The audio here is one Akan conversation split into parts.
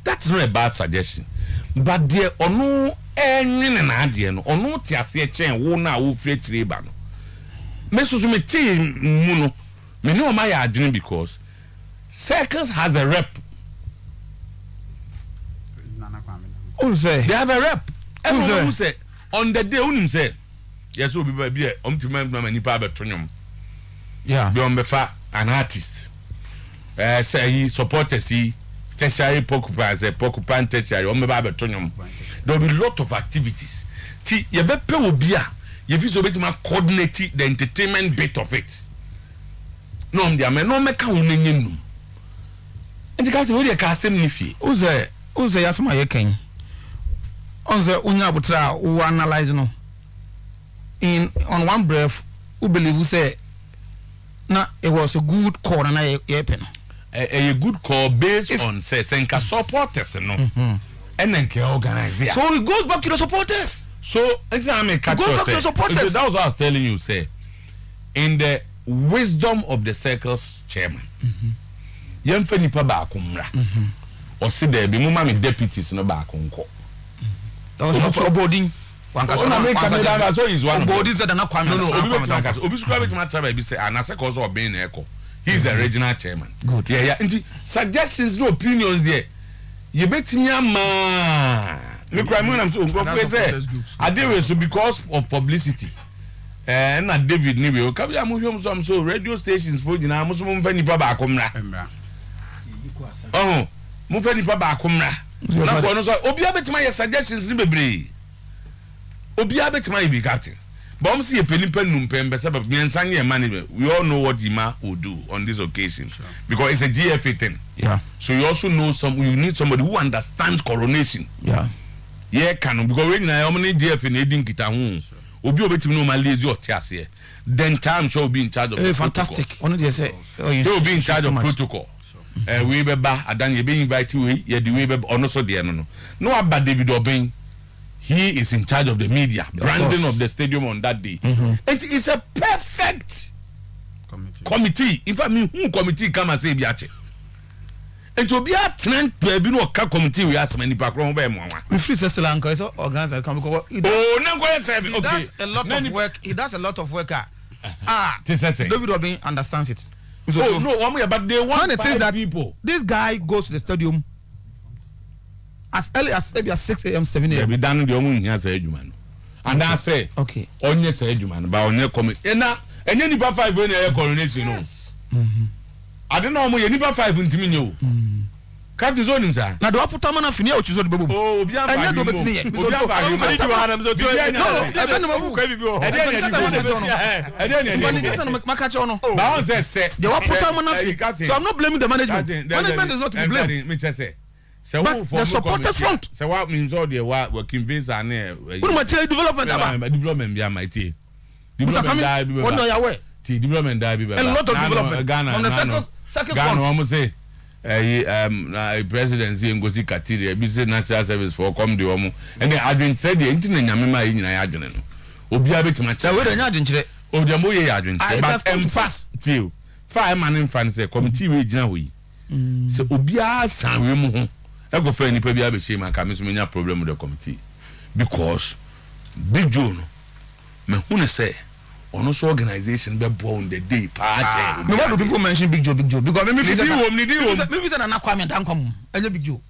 That's not a bad suggestion. But dear ono na adie no ono ti ase chen wo na wo fie chire no. Me so me team mu no me no ma ya adwene because Circles has a rep. They have a rep. Everyone who say on the day unim say yes obi ba bi omtima nipa abetonyom. Yeah. Be on befa an artist. Say he supporters he tertiary porcupine tertiary omeba abetonyom. There will be a lot of activities. Ti ye be pe obi a ye fi so betima coordinate the entertainment bit of it. No am dia me no meka wonanyem num. Enti ka we dey ka asem ni fie. Uze yasoma ye ken. Onze unya butra we analyze no. On one breath, who believe who say na it was a good call na ye pen. A good call based on say senka supporters no. And then can organize it. So it goes back to the supporters. So anytime I catch you say, that was what I was telling you, say, in the wisdom of the Circles chairman, yemfe nipa ba akumra, or see there be mama me deputies no ba akunko. That was not so boarding. So he's one boarding said na kwame. No, obi sukura bit matter be say anase cause of being echo. He's a regional chairman. Good. Yeah. Suggestions, no opinions there. You bet me me cry when I'm so say I did so because of publicity. And na David niwe o kabi amuhwom so radio stations for jina amuso mo mfa nipa ba akomra. Oh, mo mfa nipa ba akomra. Na ko no so obi abetima ye suggestions ni bebre. Obi abetima ye be captain. But I'm see a penny numpen besaba me nsanye management. We all know what Ima will do on this occasion. Sure. Because it's a GFA thing. Yeah. So you also know you need somebody who understands coronation. Yeah. Yeah, canon because when I many GFA in Edin Kita Obi obetimi no malazi or tiase. Then time shall be in charge of fantastic. Only they say he will be in charge of protocol. We be ba adan ye be invite we ye the we be ono so de no. No about David Obeng. He is in charge of the media, branding of the stadium on that day. And it's a perfect committee. In fact, who committee come and say biache. And to be a tenant baby no committee we ask many background by mama. We free Sri Lanka so organize come because he does a lot of work. He does a lot of work. David Obeng understands it. So, no, but they want that people. This guy goes to the stadium as early as maybe at 6 a.m., 7 a.m. We done the only here say Juman. And I say, okay, only say Juman, but only come. And now, and then you 5 when you coronation. Yes. I don't know, you need 5 in Timino. Can't you zone him, sir? Now, do I put Tamana Finia, which is on the bubble? Oh, be a I know, but me. So I'm not blaming the management. Management is not to be blamed. So but the supporters front. So what means all the working base are near development be my tea. Development a lot of development Ghana on the second Ghana almost say presidency and go see Katiri business national service for come the omo and then adwin said the internet nyamema yi nyina ya adwene no obi abetima cha we nya adwenkyere o de mo ye ya adwenkyere but fast till fa man in fan say committee we gina ho yi so obi a san we mu ho e go fa nipa bi abehye man ka me so menya problem with the committee because Big Joe no me hu ne say ono so organization be born the day party. No, why do people mention Big Joe because me say na Kwame Dankom enye Big Joe.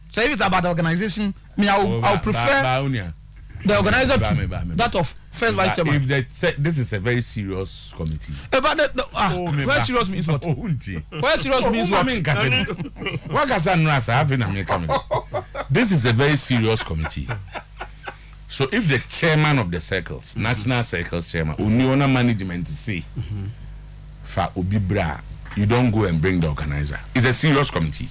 So if it's about the organization, me I'll prefer the organizer to that of first vice chairman. If this is a very serious committee. Very serious means what? Very serious means what? What can this is a very serious committee. So if the chairman of the circles, national circles chairman, uniona management see, for Obibra, you don't go and bring the organizer. It's a serious committee.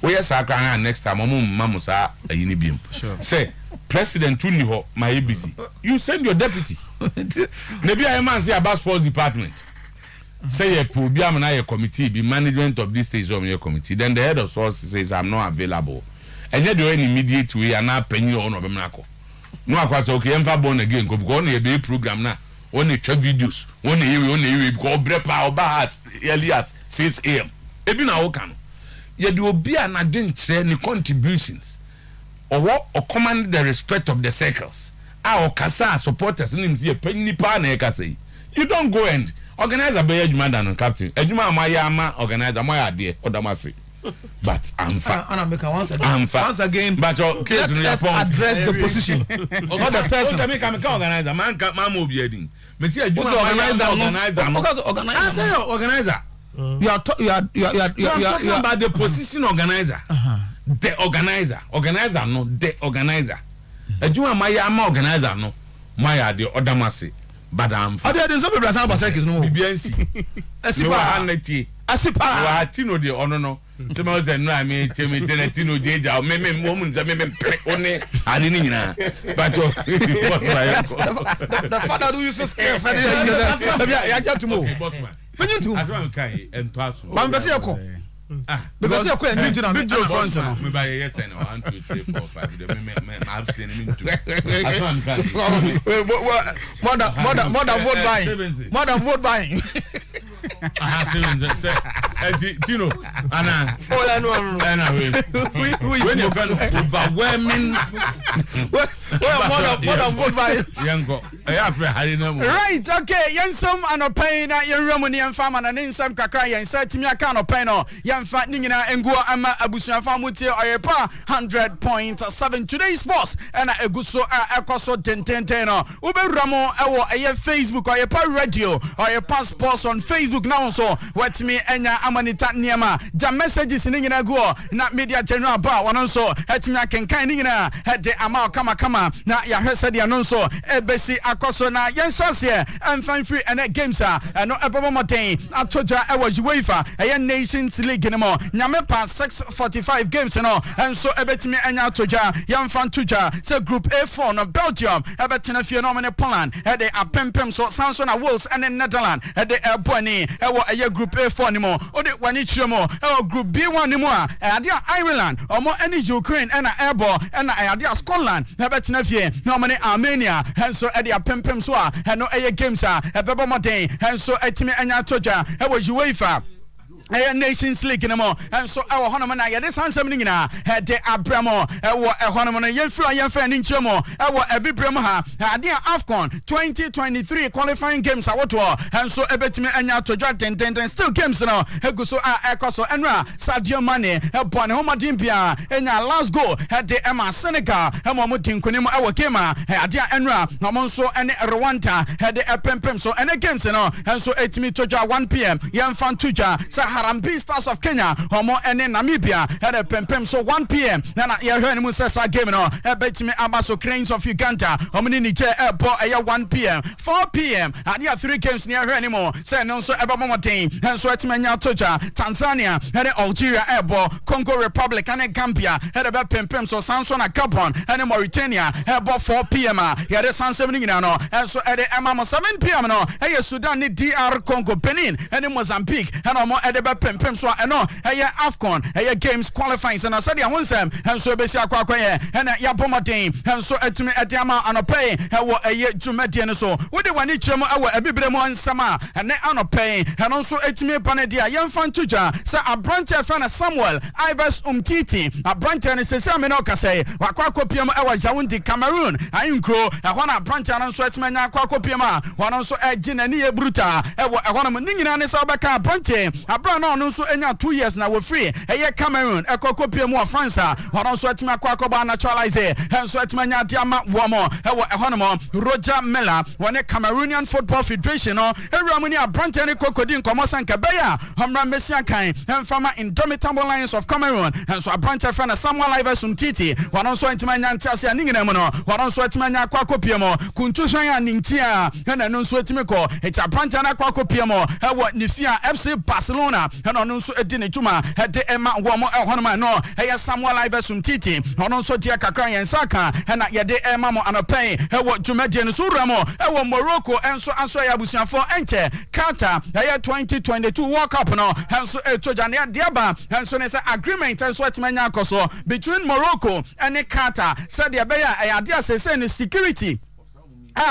Where Saka next time, Mamusa a unibium. Sure. Say, President Tuniho, my ABC. You send your deputy. Maybe I must say about sports department. Say a Pubiam committee, be management of this stage of your committee. Then the head of sports says I'm not available. And yet, any immediate way and not penny on Obamako. No, I was okay. I'm born again. Go on a program now. Only 12 videos. Only because Brepa Obahas Elias 6 a.m. Ebi na okan. ye do obi an adwenkyere ni contributions or command the respect of the circles our kasa supporters nim say penny pa na e kasa you don't go and organize a be adwuma dan captain adwuma ama organize ama ade odamase but I'm once again but case let us address the position not the person I make organizer man obi adin me say adwuma organizer you are talking about the position organizer the organizer no the organizer adwuma ama organizer no my ade odamase but I'm there some people say Basek no bibiansi asipa hanati asipa wa tino de ono no se me say no am tino deja me mo one ade ni nyina but the father do you so scared ya get to move menyin to as one kai ento aso man be say ko because you can do me front no me buy yes and 1 2 3 4 5 me abstain me too as one kai more than vote buying Tino, Anna, when you fell overwhelming, right, okay, Yansum and a pain at your Romanian farm and in some Kakray and said to me, I can't pay no, young fat Nina and Gua Ama Abusian Famuti or a pa 100.7 today's boss and a good so a coso 10 Uber Ramo or a Facebook or a pa radio or a passport on Facebook now so what me enya amanita niema jam messages ni nyina go na media general ba wono so etimi akenkan ni nyina hede ama kama na ya hwese de no so ebesi akoso na yen hyase amfan free ene games a no ebobo moten atoja ewo UEFA eye Nations League ni mo nyame pa 645 games no enso ebetimi enya atoja yamfan toja se group A4 no Belgium ebetena fie no me Poland hede apempem so Samson na Wales and Netherlands hede eboni ewo eye group A4 ni mo ode wani chiremo ewo group B1 ni mo a ade Ireland omo ene Ukraine ena ebo ena ade Scotland na betena fie na omo ne Armenia henso ade apempem so a eno eye games a ebebo moden henso etimi enya toja ewo UEFA Nations League no more and so our honor na yede sansem ni nyina de abramo ewo ehonum no yemfra ni nchemo ewo ebibrem ha ade AFCON 2023 qualifying games awoto and so ebetimi anya todwa ten still games no eguso ekoso enra Sadio Mane ebone homadin bia enya last goal de Emma Senegal emo mo tinkonim ewo game ade enra no mo nso ene Rwanda de epempem so ene games no and so etimi todwa 1 pm yemfa todwa Harambe Stars of Kenya, Homo and Namibia, had a pempem so 1 p.m. Nana Yahan Musasa game no, a bet me Abaso Cranes of Uganda, Homini Niger Airport, 1 p.m. 4 p.m. and you have 3 games near her anymore. Say no, so Ebamotin, and Sweatmania Toja, Tanzania, had Algeria Airport, Congo Republic, and Gambia, had a bet pempem so Samson a Gabon, and Mauritania, Airport 4 p.m. He had a San 7 no, and so at the Emma 7 p.m. no, hey, Sudan, DR Congo, Benin, and Mozambique, and Omo at the pempem so eno eye AFCON eye games qualifying and said ya wonsem enso besi akwa and ya bomoden enso etumi ediama anope ewo eye dwumade ne so wode wani kyerem ewo ebibrem ansama ene anope eno so etumi panede a yemfa ntugya sa abrante fa Samuel Ivers Umtiti abrante ne sese amene okase wakwa kopiam ewo Jawundi Cameroon ayinkro ehwa na abrante no so etumi nya akwa kopiam a wono so egi nani ebruta ewo ehwa no nyina ne sa obeka abrante no so enya 2 years na we free eye Cameroon ekokopie mu of France wono so atima akwa naturalize henso atima nya diama womo ewo ehonomo Roger Miller wone Cameroonian Football Federation no ewuramuni abrante ne kokodi nkomosanka beya homra mesia kan emfama Indomitable Lions of Cameroon henso abrante friend Samuel Ivers Umtiti wono so atima nya ntiase aningina mu no wono so atima nya akwa kopie mu kuntuhwan anintia na no so atimi ko eti abrante na akwa kopie mu ewo Nifia FC Barcelona and also a dinner tuma had the Emma Womo Honoma no hey Samuel Ivers Umtiti and also dear Kakran and Saka and yet the Emma and a pay what Jumedian Suramo Morocco and so Yabusian for enter Qatar 2022 World Cup no and so Tojania Diaba and so there's an agreement and so Manyakoso between Morocco and Qatar said the Beya idea says security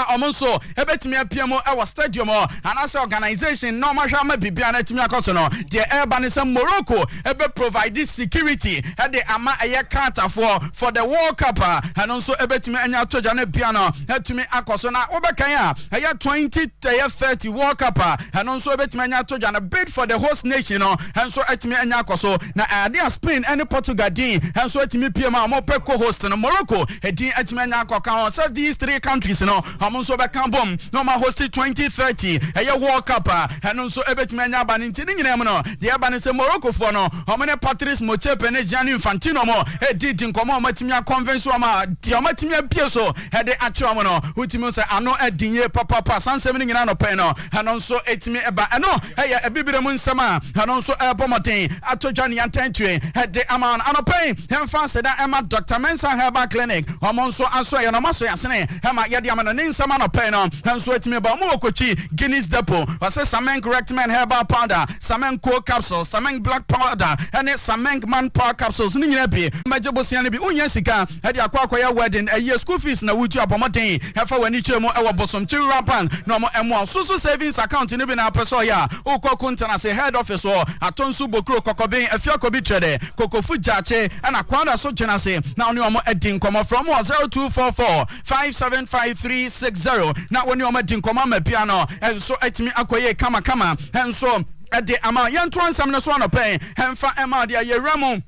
omonso ebetimi apiamo e stadium and as organization no mahwa ma bibia na timi akoso no de eba ne say Morocco ebe provide security e de ama eye counter for the World Cup and also ebetimi anya toja na bia no etimi akoso na obekan a eye 2030 World Cup and also ebetimi anya toja na bid for the host nation and so etimi anya akoso na ade Spain and Portugal din and so etimi piama mo pe co-host no Morocco edin etimi anya akoka so these three countries amonso be kan bom no ma host 2030 eye World Cup and also ebetimi anya ba nti ni nyina no de aba ne se Morocco for no omene Patrice Motsepe ne Gianni Infantino mo edidi nkomo matimi convention ma de matimi abie so de ache mo no utimi se ano edinye papa sansem ni nyina no pe no and also etimi eba eno eye ebibire mu nsema and also ebomoten atojani antentwe de aman anopen hemfa se da ema Dr. Mensa Herbal Clinic omonso aso ye no maso yasene hema ye de amano ne nsema no pe no hanso etimi ba mo okochi Guinness Depot wase Samen Correct Men Herbal Powder Samen Co capsules Samen Black Powder and Samen Man Power capsules ni nyina bi majebosia ne bi unya sika e de akwa ya wedding e school fees na wutu abomoten hefa wani chemu e wo bosomchi rapan no mo emo susu savings account ni bi na peso ya ukoko na say head office atonsu bokro kokobin afiakobi trade kokofu jache and akwanda so jena say na oni omo edin komo from 0244 575360 na oni omo edin komo ma piano and so etimi akoye kama and so ede ama yanto ansam ne so anopen hemfa ema de ayeramu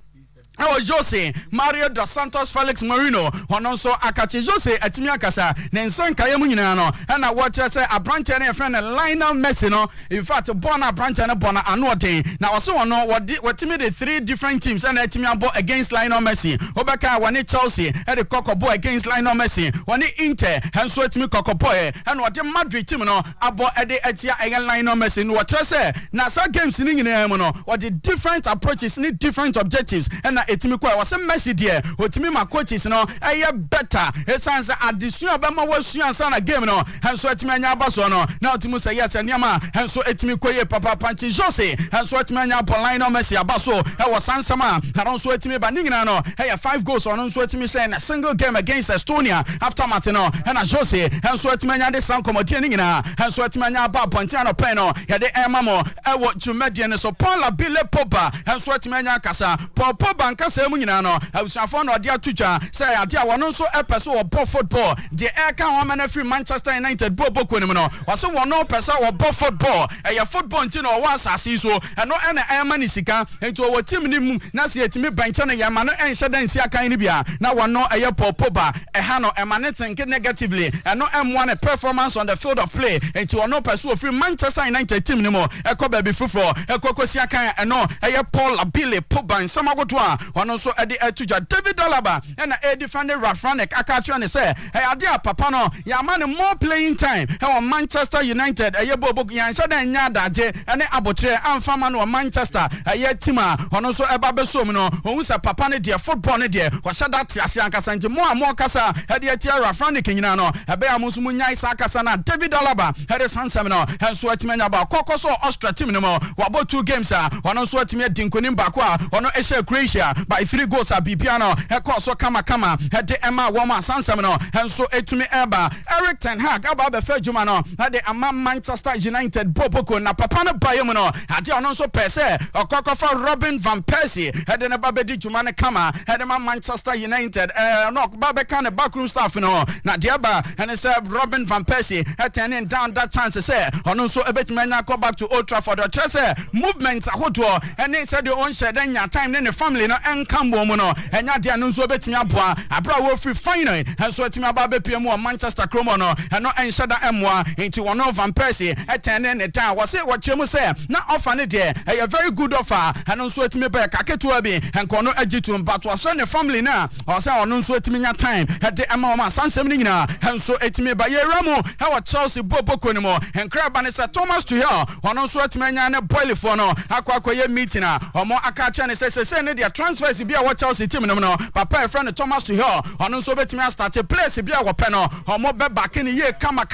Jose Mario dos Santos Felix Marino hononso akachi Jose atimi akasa ne nsanka ye munyina no na watch say abrante na friend Lionel Messi no in fact born abrante na born anoten na also wono watimi the three different teams and atimi abo against Lionel Messi obeka wani Chelsea e de kokobo against Lionel Messi wani Inter hanso atimi kokobo and what Madrid team no abo e de atia Lionel Messi no watch say na so games ni nyina mu no what the different approaches need different objectives and etimi kwa wase Messi die otimi ma coaches no eye better esanse addition obema wasu ansa na game no hanso etimi anya abaso no na otimi say yes aniama hanso etimi koye papa panchi Jose hanso etimi anya Lionel Messi abaso e wasansama hanso etimi ba ningina no eye 5 goals on hanso etimi say na single game against Estonia after matino na Jose hanso etimi anya de san komodie ningina hanso etimi anya ba ponti ano pen no ye de emamo e wo jumedie ne so Paul Labile Pogba hanso etimi anya kasa Pogba kasa mu nyina no abusafo no de atucha say ade a wono so epeso wo bo football de eka ho mana free Manchester United bo konim no waso wono pesa wo bo football e football ntino wo asase so eno ena ema ni sika ento wo team ni mu na se etimi bancha na yama no enhye dan si akan ni bia na wono eye Pogba e ha no ema ne think negatively eno M1 a performance on the field of play ento wono pesa free Manchester United team ni mo e ko ba bi fufo e kokosi akan eno eye Paul Labile Pogba nsamagoto a wono so edi etuja David Alaba and a defender Rafranek akacha ne say hey ade papa no ya man more playing time e Manchester United e bobo yan sha dan nya daje ene abotre amfama no Manchester e tima ono so eba besom no ohun se papa ne de football ne de wa sha dat ase ankasa nti mo kasa e de tia Rafranek nyina no e be amusu mu nya isa akasa na David Alaba e de sansam no enso atimanya ba kokoso Austria team no mo wa bo 2 games ono so atime dinkonim ba ko ono e share Croatia by 3 goals a bibiano e ko so kama e de ema wo ma sansam no enso etumi eba Eric Ten Hag aba be fa juma no e de ama Manchester United boboko na papa no bayem no ade ono so pese okokofa Robin van Persie e de na ba be di juma ne kama e de ma Manchester United no ba be kan backroom staff no na de aba and say Robin van Persie turning down that chance say ono so ebetumi anya go back to Old Trafford or say movement ahodo and say the on share dan nya time ne family no enkambo mu no enya de anu so betimi aboa abra wo free final and so etimi aba be pie mu Manchester Chrome no eno enhye da emwa into one of Van Persie etene ne time was say what chemu say na offer ne de a very good offer and so etimi be kaketu abi enko no agitu but was ne family na o say ono so etimi nya time de ema ma sansem ni nyina and so etimi ba yeramu e wa Chelsea boboko ni mo enkra ba ne say Thomas Tuchel ono so etimi nya ne boil for no akwa ye meeting a omo aka cha ne say ne de transfers bi a what Chelsea team no papa e friend Thomas Tuchel ono so betimi start place bi a wo pe no omo be back in ye kama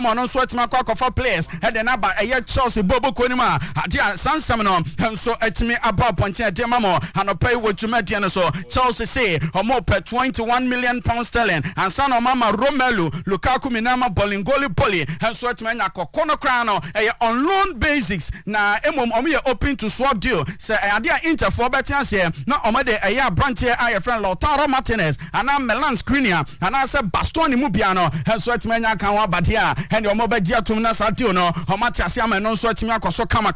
ono so etima kwa players e de na ba e Chelsea bobo ko ni ma ade sansam no nso etimi aba ponte e de mamo anopai wotuma de no so Chelsea say omo pe 21 million pounds sterling and san o mama Romelu Lukaku minama Bolingoli Poli nso etimi nya kokono kra no e on loan basics na emom omo ye open to swap deal say ade a Inter for betian say na omo de e branch here aye friend Lautaro Martinez ana Milan Skriniar ana say Bastoni mu bia no nso etimi nya kan wa bade a and omo be dia tum na sa deal no omo tiase am no nso etimi akoso kama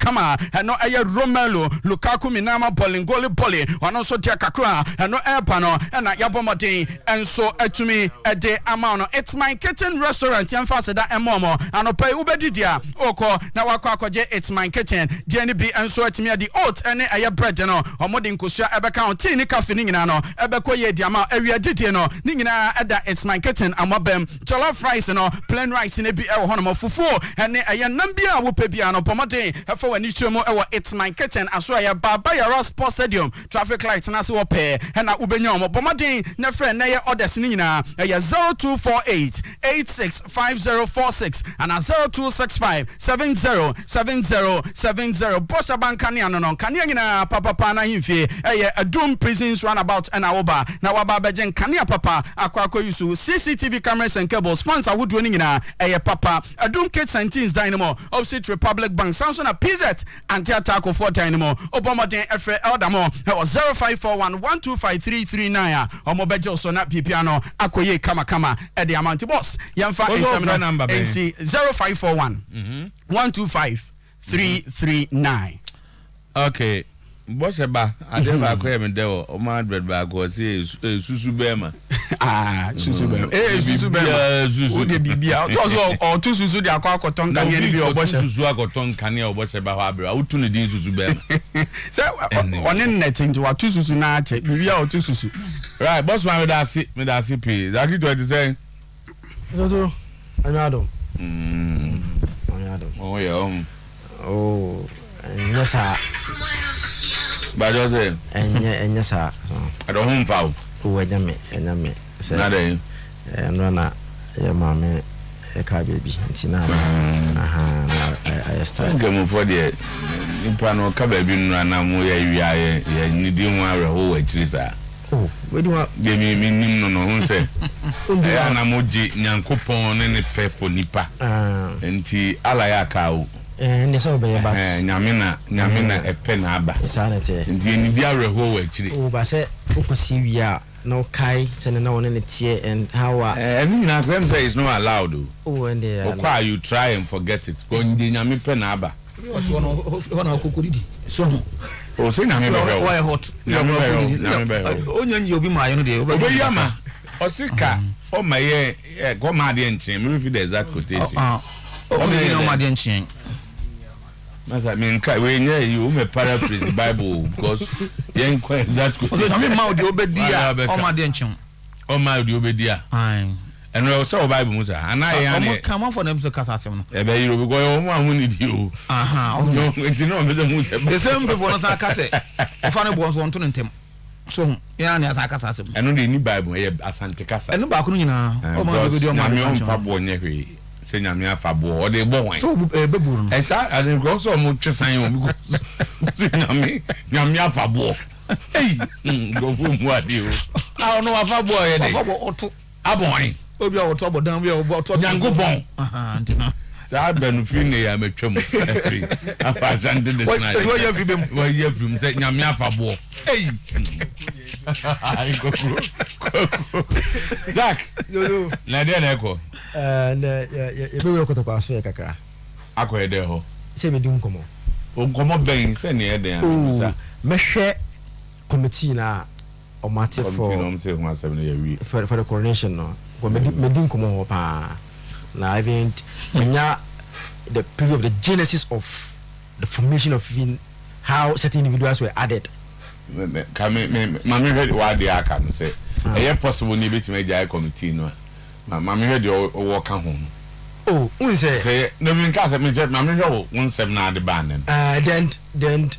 no eye Romelu Lukaku minama Bolingoli Poli ono so dia kakra no airpa no na yabomodin enso etumi ede ama no it's my kitchen restaurant yamfa seda emomo anopai ubedidia oko na wakọ akọje it's my kitchen dia ni bi enso etumi ade oat ene eye bread no omode nkosua ebeka on tea ni cafe ni nyina no ebekọ ye dia ma awia didie no ni nyina eda it's my kitchen amobem jollof rice no plain rice ne bi ewo hono fufu ene eye nambia wo pe bia no pomodin efa wani chemo ewo it's my kitchen aso eye baba yara sports stadium traffic light na se wo pe na ubenya omo pomodin na friend na ye orders ni nyina eye 0248 865046 and 0265 707070 Bosha Bankani anono kania nyina papa na himfie eye Adum prisons runabout and awoba na waba bejen kania papa akwa yusu CCTV cameras and cables funds awodo ni nyina eye papa Adum Kids and Teens Dynamo opposite Republic Bank Samson a PZ anti-attack for Dynamo Obomoden Efre Eldamo 0541125339 omobeje so na pipiano akoye kama e the amount boss yamfa number NC 0541 125 339. Okay. Boss eba adeba ko em de o ma advert ba ko se susu bema susu bema susu bema o de bibia o to susu de akoton kan ye bi o bo susu akoton kan ye o bo se ba ho abra o tu ne din susu bema se onen net nti wa to susu na ache bibia o to susu right boss man me da si p zaki to it say so anyado oh yeah oh yes Bajo say enya sa so I don't home foul o enya me say na dey no na ya mama e ka baby nti na aha I start game for the impa no ka baby no na mo ya wia ya nidi ho areho wa chiri sa oh we do de me nim no ho say ya na mo ji nyankopon ne fefo nipa nti ala ya ka o ne so be ba nyamina epe na aba sanete ndi ni dia reho wa chiri o ba se ukosi wia no kai sene na wona ne tie and how any na claim say is not allowed oh and why you try and forget it go ndi nyame pe na aba ona kokoridi so o say nyame be why hot onya nyi obi ma ye no de obi yama osika o maye go ma de nchen me refi the exact quotation o me no ma de nchen Masa me nka we nya you me paraphrase Bible because yen kwa exact quotation o me ma de obedi a o ma de nchen o ma de obedi a and we also Bible musa anaye ane come on for them to kasasem no e be yiro because o ma hu ni di o no it's no me the musa the same people no sa kase o fa ne bo so onto ntem so ya na sa kasasem eno de ni Bible e asante kasa eno ba ko nyina o ma be di o ma me on fa bo nye hwe se nyame afa bo o de bo wan so beburu e sa ade go so mo twesan o mi se nyame afa bo ei go fu mu ade o a no afa bo ye de afa bo oto abon obi a oto bodan bi a oto nyankopon ntina sa benu fi ne ya metwam afi afa jande de na wo ye fi bem wo ye fi se nyame afa bo ei ai go Jack yo na de na ko na ye be we ko to kwa so ye kakra akọ de ho se me di nkomo ben se ne de an sa mehwe committee na o mate for the coronation no go me di nkomo ho pa na event nya the period of the genesis of the formation of how certain individuals were added mami ready wa de aka no say e possible ni beti me jai committee no mami ready o work ho oh we say no me nka say me jet mami ready won sem na de ban then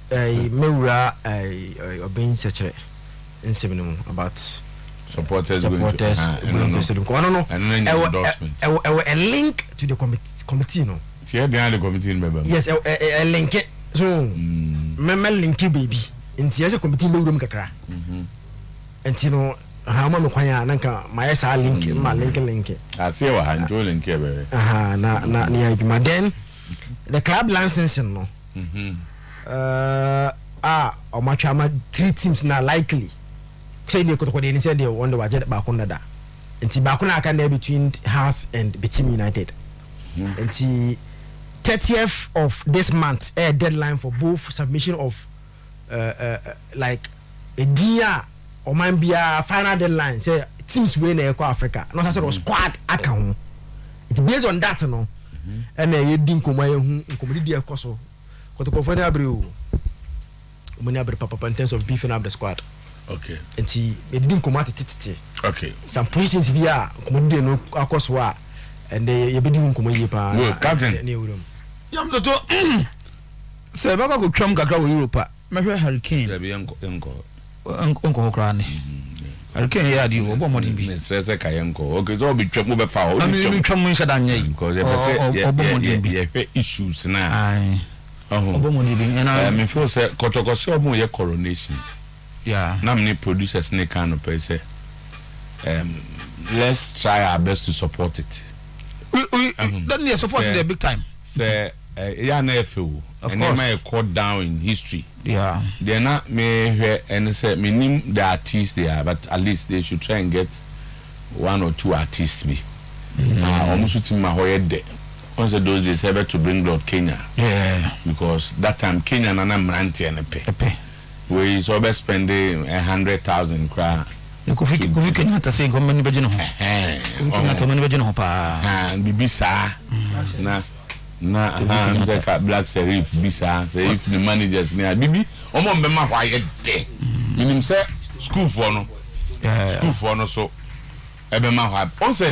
mewura obin sechere in about supporters going to stadium. And a link to the committee, no. The committee member. Yes, a link it. So, member linky baby. In the committee room kakra. And you know how many kwaya nanka my link my link. I see what I'm doing here, baby. Na near then the club licensing no. Or much 3 teams now likely. Say they could say they wonder what jet back under that. And Tibacuna can there between Hearts and Bichim United. And the 30th of this month, a deadline for both submission of like a dear or might be a final deadline. Say teams win Eco Africa. Not as a squad account. It's based on that, no. And a didn't come who comedy coso. What the Cofania brew. Munabri Papa in terms of beefing up the squad. Okay. And it didn't come out it. Okay. Some positions we are comedy no across war. And they be doing come here pa. Captain. Yam to say baba go twam kakra wo Europe. Mehwe hurricane. There be uncle kra ni. Hurricane ya di wo bo modin bi. Stress ka yanko. Okay, so be twam be fa. Ami twam nsa da nyai. Because you say issues na. Ai. Obo modin bi. Na me feel say kotokose obo ye coronation. Yeah. Na many producers ne kind of person. Let's try our best to support it. We don't need support in the big time. Say yeah na efu. And they may cut down in history. Yeah. They're not me and say me name the artists they are, but at least they should try and get 1 or 2 artists be. Almost to my head. Also those days able to bring Lord Kenya. Yeah. Because that time Kenya na na mranti and pay. We so be spending 100,000 kra. Kofi Kenya ta say government be jino ho. Kenya to be jino ho pa. And bibisa. Na Black Sheriff bisa say if the managers near bibi omo mbema hwa ye de. Minim say school for no. School for no so ebema hwa. On say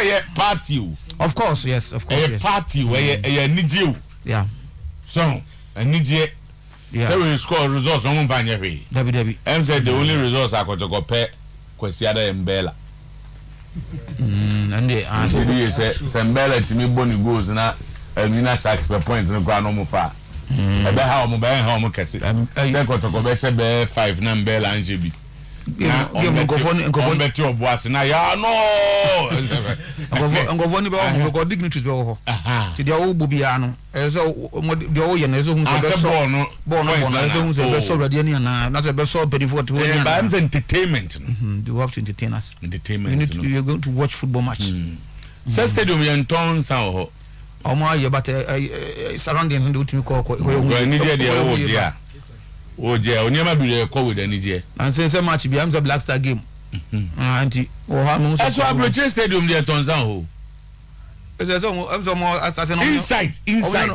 ye party. Of course, yes, of course. A party where ye niji. Yeah. So, a niji. Yeah. So we score results on Vanya. Debbie. And said the only results I could go pay Questiada and Bella. And they answer Sambella to me bonny goes now. Mina Sharks per points in the ground no far. About how mobile home cassette. I got to go back 5 number and GB. Go bet your boss and I know. I'm going to go dignitaries to the old Bubiano. So the old and as who's already and not a best so before to entertainment. You have to entertain us. Entertainment. You're going to watch football match. So stadium and town sound. Oh my, but surroundings and do to call. Oh, yeah, we never be a call with any day. And since so much becomes a Black Star game. Auntie, that's why I'm stadium there turns out. There's almost starting inside.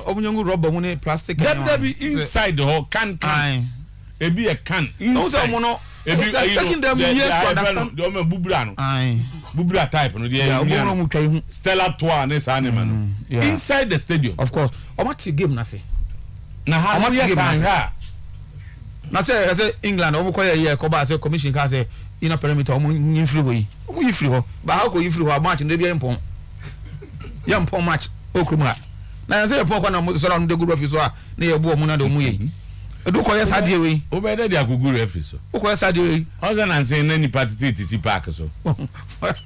Open rubber money plastic. That be inside the whole can. It be a can. Inside. Taking them years to understand. Bubra type. Stella Toa, this animal. Inside the stadium. Of course. How much game, Nasi? Now, how much game? Na say England omo koye here ko ba say commission ka say ina perimeter omo nyimfiri wo yi omo yifiri ho ba how ko yifiri ho match no bia impon match okrumra na say pon ko na mo so na de guru office a na ye bu omo na de omo yi edu koye sade we o be de dia guru office o koye sade we o say na say na ni party titi park so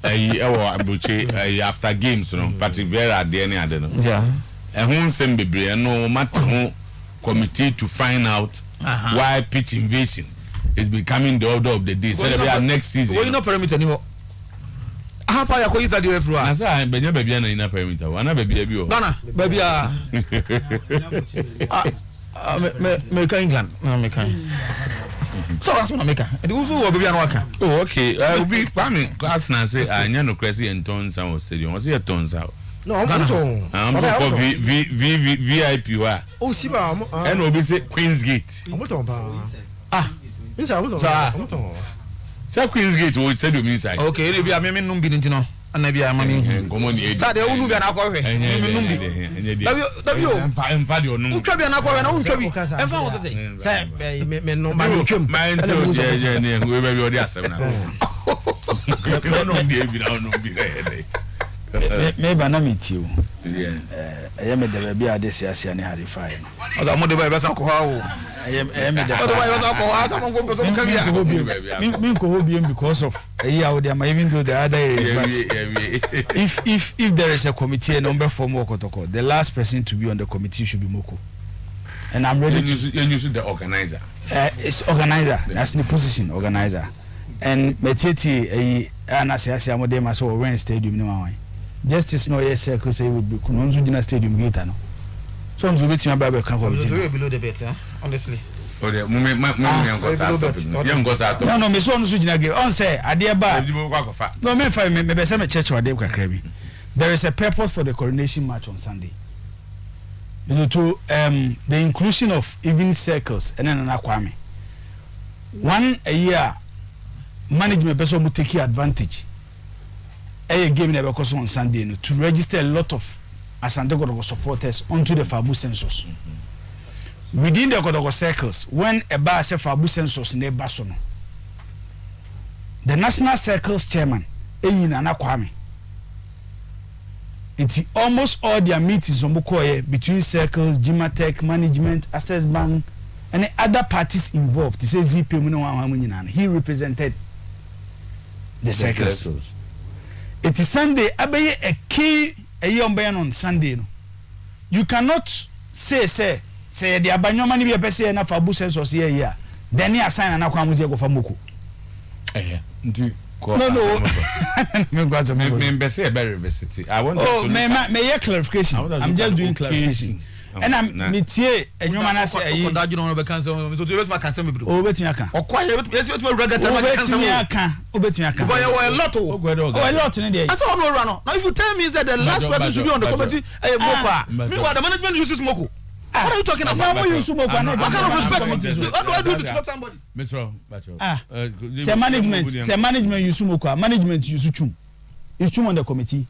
ewo abuche after games no Patrick Vera de ni ade no yeah ehun sem bebre no matter ho committee to find out why pitch invasion is becoming the order of the day. So that next season. We no perimeter ni ho. How far you go inside the everywhere? Na say benya baby na ina perimeter. Wana baby bi o. Ghana baby me ka England. Na me ka. So that's what America. The usu wo baby anwaka. Oh okay. Obi kwame Arsenal say anya no crazy and tons out stadium. Was it tons out? No, I'm so VIP wa. Oh, Siba. And Obi say Queen's Gate. Inside. Say Queen's Gate wo stadium inside. Okay, they be a me num bi ntino. anabi amami ngomo ni eji sa de unu bia na akọ hwe mi num bi dabi o mfa de onum utwa bia na akọ hwe na unchwa bi emfa wo se me no ma twem ma nto je ne we be odi asem na no ndi ebi na onum bi me ba na metio me de bia ade siasia ne harify o da mo de ba sa ko ha o me de o da ba sa ko ha sa mo go so kan bia me ko hobby because of I would even though the other areas but if there is a committee and number for Mokotoko, the last person to be on the committee should be Moko, and I'm ready to use the organizer. It's organizer, that's the position, organizer. And Meteti Anasiasi Modema so when stadium no justice no yes circle say would be Kunonzu Dina Stadium gate no. So I'm waiting about the committee below the bed, honestly. Oh, the moment no, me so on Sujina give on say Adiaba. No, me find me be say me church or dem kakra. There is a purpose for the coronation march on Sunday. You know, to the inclusion of evening circles and then Kwame. One a year management person will take advantage. A game never cost on Sunday to register a lot of Asante supporters onto the Fabu census. Within the Kodogo circles, when a bar se Fabu census ne basono, the national circles chairman, Eyina Kwame, it's almost all their meetings on Bukoye between circles, Gimatech, management, Access Bank, and other parties involved. He says he represented the circles. It is Sunday, abaye a key a young man on Sunday. You cannot say the abanyo mani be a person na Fabu census here. Then he assign an Akwamuzi go for Moko. No. Me say very university. I want to may clarification. I'm just doing clarification. And I'm metie enyoma na say ayi ko daju no be kan so to be cancel me bro o betumi aka okwa yes betumi regata na cancel me o betumi aka because you were a lot a lot in there. That's all no run. Now if you tell me that the last person should be on the committee Moko, meanwhile the management uses Moko. What are you talking about? Now you use Moko. What kind of respect? What do I do to stop somebody? Mr. Bacho. Say management use Moko. Management use Chum. Is Chum on the committee?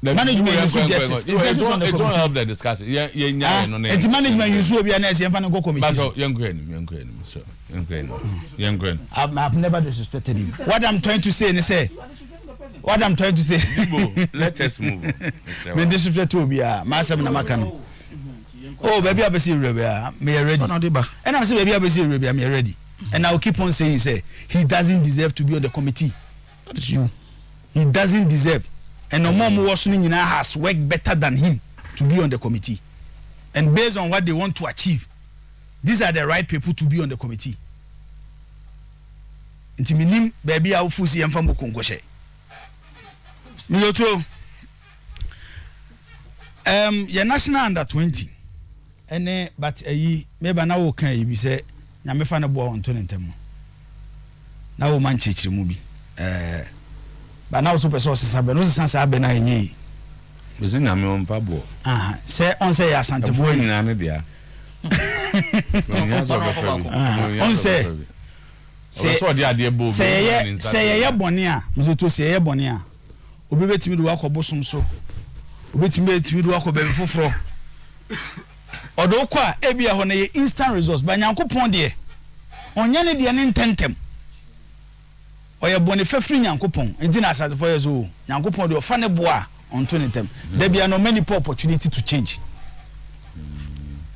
The management use justice. It don't help the discussion. It's management use Obi and SC and go committee. Bacho, young Gwen. I've never disrespected him. What I'm trying to say is let us move. Me disrespect Obi Masam na makano. Oh, baby, I be see Rebia, me ready. And I'm saying, baby, I be see Rebia, me ready. And I'll keep on saying, say, he doesn't deserve to be on the committee. That is you. He doesn't deserve. And no more Washington has worked better than him to be on the committee. And based on what they want to achieve, these are the right people to be on the committee. Inti minim baby a ufusi yemfa mokongoshe. Miyoto. Your national under 20. Ene but meba na wo kan yi bi se nyame fa na bo on to ntem na wo man chechiri mu bi ba na wo super source sabe no sense abe na enyi bezi nyame on fa bo se on se ya asante fo ni na ne dia on se so dia de bo se ye bone a mzo to se ye bone a obi betimi do akobosom so obi betimi do akoba bi foforo odo kwa ebia ho na ye instant results ba nyankopon de onye ne de ne ntentem oye bone fafri nyankopon enti na asade for yeso nyankopon de ofa ne boa on to nentem there be no many opportunity to change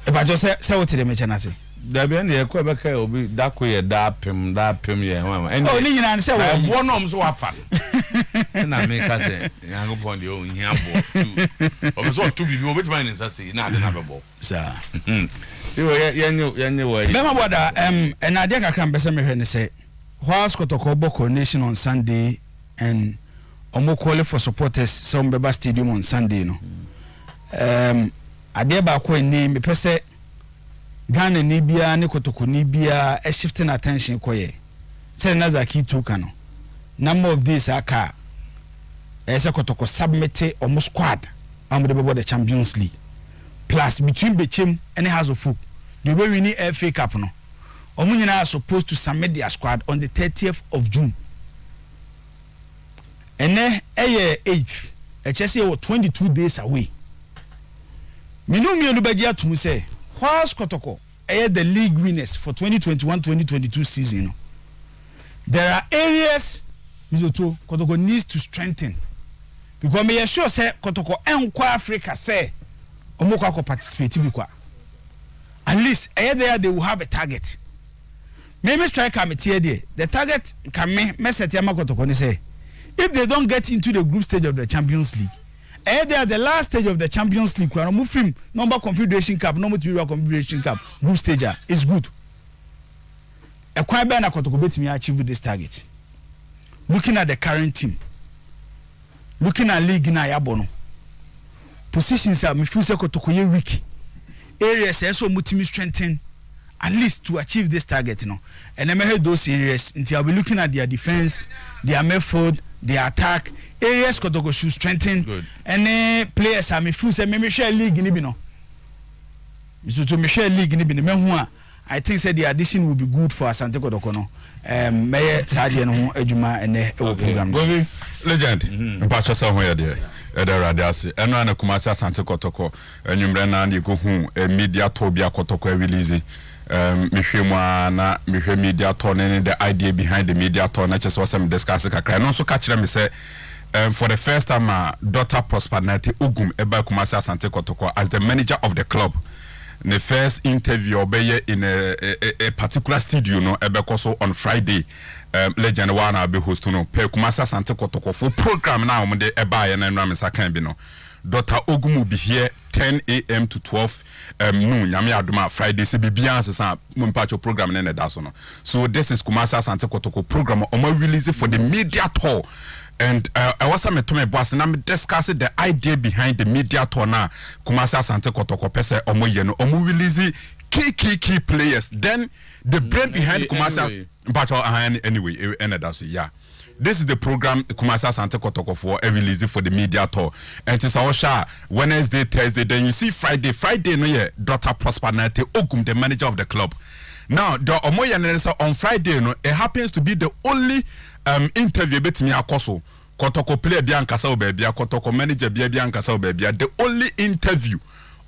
e ba jo se wote de me chana se there be na ekwa be ka obi dako ye da pem ye mama oh ni nyina se wo bo no mso wafa na me ka se nyankopon de o hia bo o so to bibi o betima ni sase na ade na bebo sa yo yenye wo be ma boda en ade kakra mbese me hwe ne se whilst Kotoko coronation on Sunday and omo call for supporters some Beba Stadium on Sunday no ade ba ko ni me pese Ghana ni bia ne Kotoko ni bia shifting attention koye say na Zaki tuka no number of these aka ese Kotoko submit omo squad am the Beba the Champions League plus between Bechem and House of Folk the way we need FA Cup no Omunyina are supposed to submit their squad on the 30th of June. ene eye 8th echese wo 22 days away minu mienu beji atum say whilst Kotoko the league winners for 2021-2022 season. There are areas Mizoto Kotoko needs to strengthen because me sure say Kotoko enkwa Africa say omoko ko participate bikwa. At least there they will have a target. Maybe striker committee there. The target can me set yama Kotoko ni say if they don't get into the group stage of the Champions League. They are the last stage of the Champions League. We are moving number Confederation Cup, number Confederation Cup group stage is good. A quite better Kotoko bet me achieve this target. Looking at the current team, looking at league in Ayabono, positions are me feel say Kotoko ye weak. Areas also multi strengthen at least to achieve this target, you know. And I may head those areas until I'll be looking at their defense, their midfield, their attack. Areas Kotoko should strengthen. Good. And players are me feel say me share league in Ibino. So to me share league in Ibino. I think say the addition will be good for Asante Kotoko no. May Sadia no ejuma ene program. Legend. Mpacha sa ho ya de. Eda radiase. Eno na Kumasi Asante Kotoko. Enyumre na ndi go hu media tobia Kotoko release. Mihwemwa na mihwe media to ne the idea behind the media to na chese wasem discuss kakra. No so ka kire me say for the first time Dr. Prosperity Ogum eba Kumasi Asante Kotoko as the manager of the club. The first interview obey in a particular studio no ebekoso on Friday. Legend one be host no pe Kumasi Asante Kotoko for program now mo de eba ye na nramisa kan bi no. Dr. Ogum will be here 10 a.m. to 12 noon. Nyame aduma Friday se bibia ansesa mo mpacho program na da so no. So this is Kumasi Asante Kotoko program omo release for the media tour. And I was to my boss and I'm discussing the idea behind the media tour now. Kumasi Asante Kotoko pese omo yeno omo release key players. Then the brain behind Kumasi but anyway and that's yeah. This is the program Kumasi Asante Kotoko for a release for the media tour. And it's our Wednesday, Thursday, then you see Friday no yeah, Dr. Prosperity Ogum, the manager of the club. Now the Omoya on Friday no it happens to be the only interview betimi akoso Kotoko player biankasa obebia Kotoko manager biankasa obebia the only interview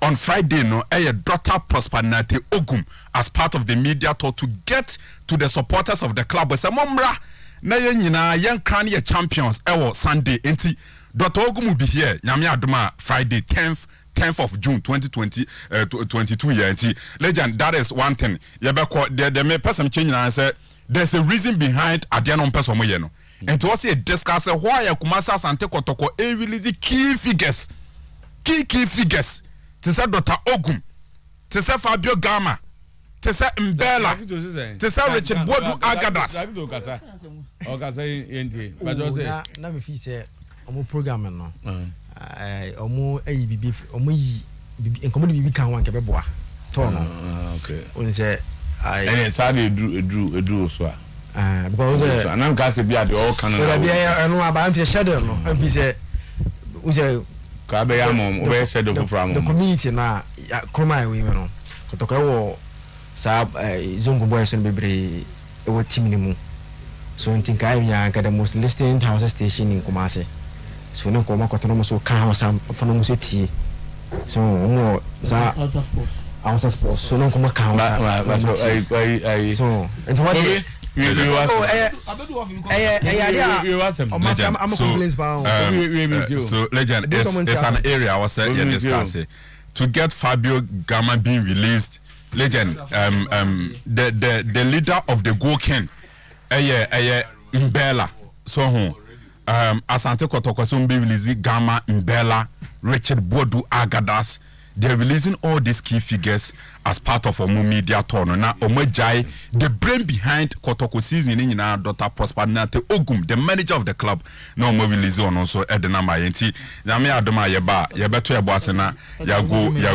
on Friday no Dr. Prosperity Ogum as part of the media tour to get to the supporters of the club say momra na yen nyina yen kran ye champions ewo Sunday enti Dr. Ogum will be here nyame adoma Friday 10th of June 2022 year enti legend that is one thing ye be the me person change na say there's a reason behind Adiano person moye no. And to also discuss why Kumasi Asante Kotoko release key figures. Key figures. To say Dr. Ogum. To say Fabio Gama. To say Mbela. To say Richard Bodu Agadas. Na me fi say omo program no. Omo bibi omo yi enkomo bibi kan wan ke beboa. To no. Okay. On say and it's how they drew so because I'm going to be at the all Canada. I know about the shadow. I'm say the community na Kromai women no. Kotoka wo sa zongo boys and bebre e wo team ni mu. So ntin kai ya ka the most listening house station in Kumasi. So no ko makoto no so kan house fa no so tie. So no za sports. So no come count. I so and what so legend it's an area I was saying discussing to get Fabio Gama being released. Legend the leader of the Goken Mbela so Asante Kotoko so be releasing Gama Mbela Richard Bodu Agadas. They're releasing all these key figures as part of a media tour. Now, Omejai, the brain behind Kotoko season in Dr. Prosperity Ogum, the manager of the club. Now, we release on also at the number. Yami Adoma Yaba, Yabeto Yabasena,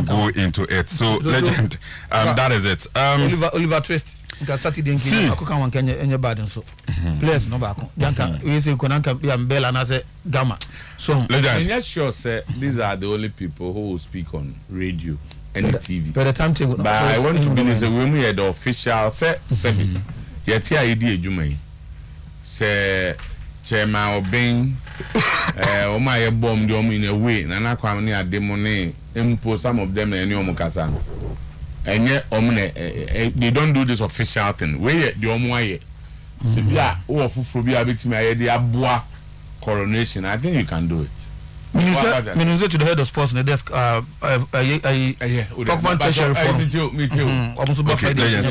go into it. So, legend, that is it. Oliver Twist. Saturday akuka wan Kenya enye bad so players no back danka we say konanka be Mbela na say Gama so I'm not sure say these are the only people who will speak on radio and TV but the timetable but I want to believe that when we had the official say yet here idea ejuma yi say chairman Obin my bomb the in a way, and I come near demone, impose some of them and Yomukasa. And yet, they don't do this official thing. Where the Omwaye, Sibia, or Fufubia, bit my idea, bois coronation. I think you can do it. Minister to the head of sports on the desk. Talk about tertiary forum. Me too. Almost about Friday.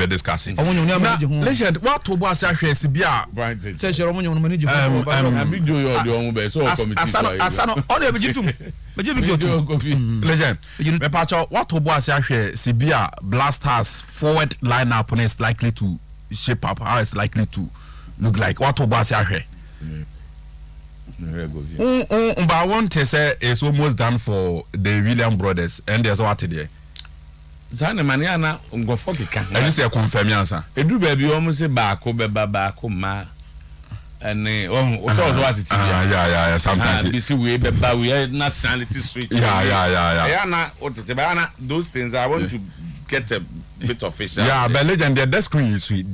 Discussing. Legend, what to was actually Sibia? Tertiary forum manager. Legend, what to was actually Sibia Blasters forward lineup and it's likely to shape up. How it's likely to look like? What to was actually? But I want to say it's almost done for the William brothers, and there's what there. Zane maniana ngofokika. I just say confirm answer. Edu baby almost say baako ma and also what it yeah sometimes busy we beba we nationality switch. Yeah na those things I want to get a bit official. Yeah, but Legend their desk screen is sweet.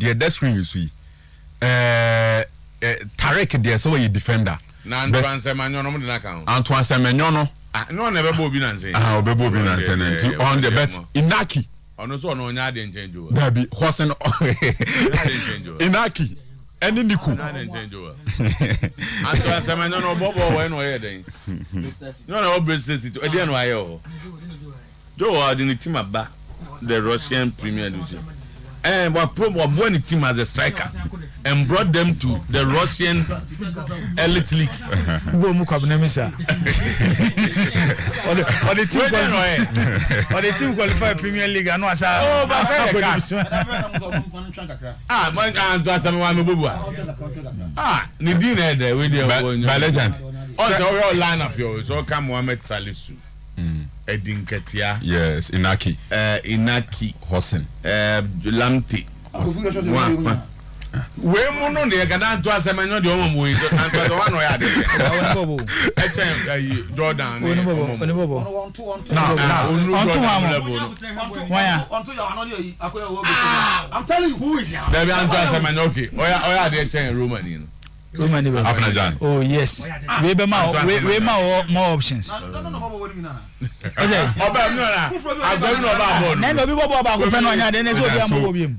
Tarek there so you defender. Na Antoine Semenyo no de na kan. Antoine Semenyo no. No na be bo bi na nse. Obebo bi na nse on the bet Inaki. Ono so ono nya de change o. Dabi Hosen Inaki. Eni Niku. Na de change o. Antoine Semenyo no bobo we no ye den. No na obrese city. E dey no aye o. Joe had in the team aba the Russian Premier League. And what won the team as a striker and brought them to the Russian elite league. Or the team qualified Premier League and was Nidine there with your legend. Also, your lineup yours, so come Mohamed Salisu. Edin Ketia. Yes, Inaki. Inaki. Hosen. Lamti. We mono de kana to asemenyo de omo we so and to one oya de. Jordan. I'm telling you who is here. There be Anto asemenyo okay. Oya de chen Romani no. Oh yes. We be more options. No.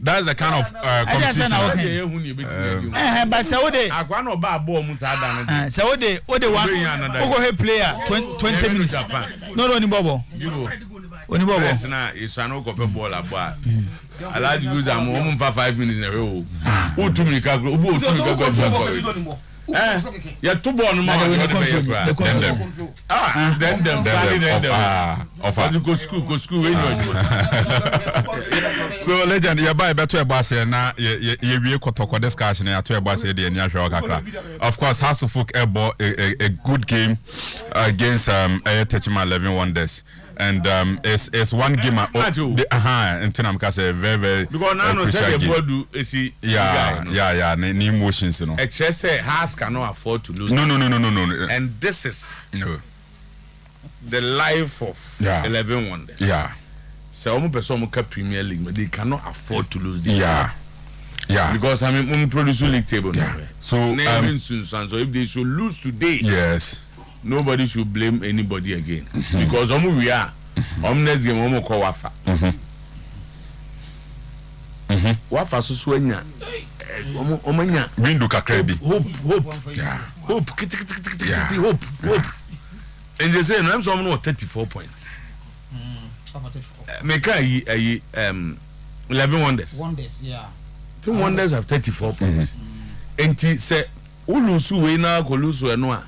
That's the kind of competition. Player 20 minutes. No, ni bobo. Oni bobo. Yes na isano ko pe ball aba. Alaji use am 5 minutes na we o tu mi ka go ya to ball no ma we dem of go school we know. So Legend you buy better e boss na ye wie kotoko discussion ya to e boss dey nya hwe kakra. Of course House of Folk a good game against Techima 11 Wonders. And it's one game until I'm say very because now no say the board do yeah the emotions you know. Say Hearts cannot afford to lose. No. And this is the life of 11 Wonders. Yeah. So one person can Premier League, but they cannot afford to lose. Yeah. Because I mean, produce league table now. So so if they should lose today, yes. Nobody should blame anybody again because we are next game call Wafa. Wafa so nya omanya window kakrebi hope and they say I'm someone 34 points make 11 Wonders yeah 2 Wonders have 34 points and he say ulusu we na ko lusu eno a.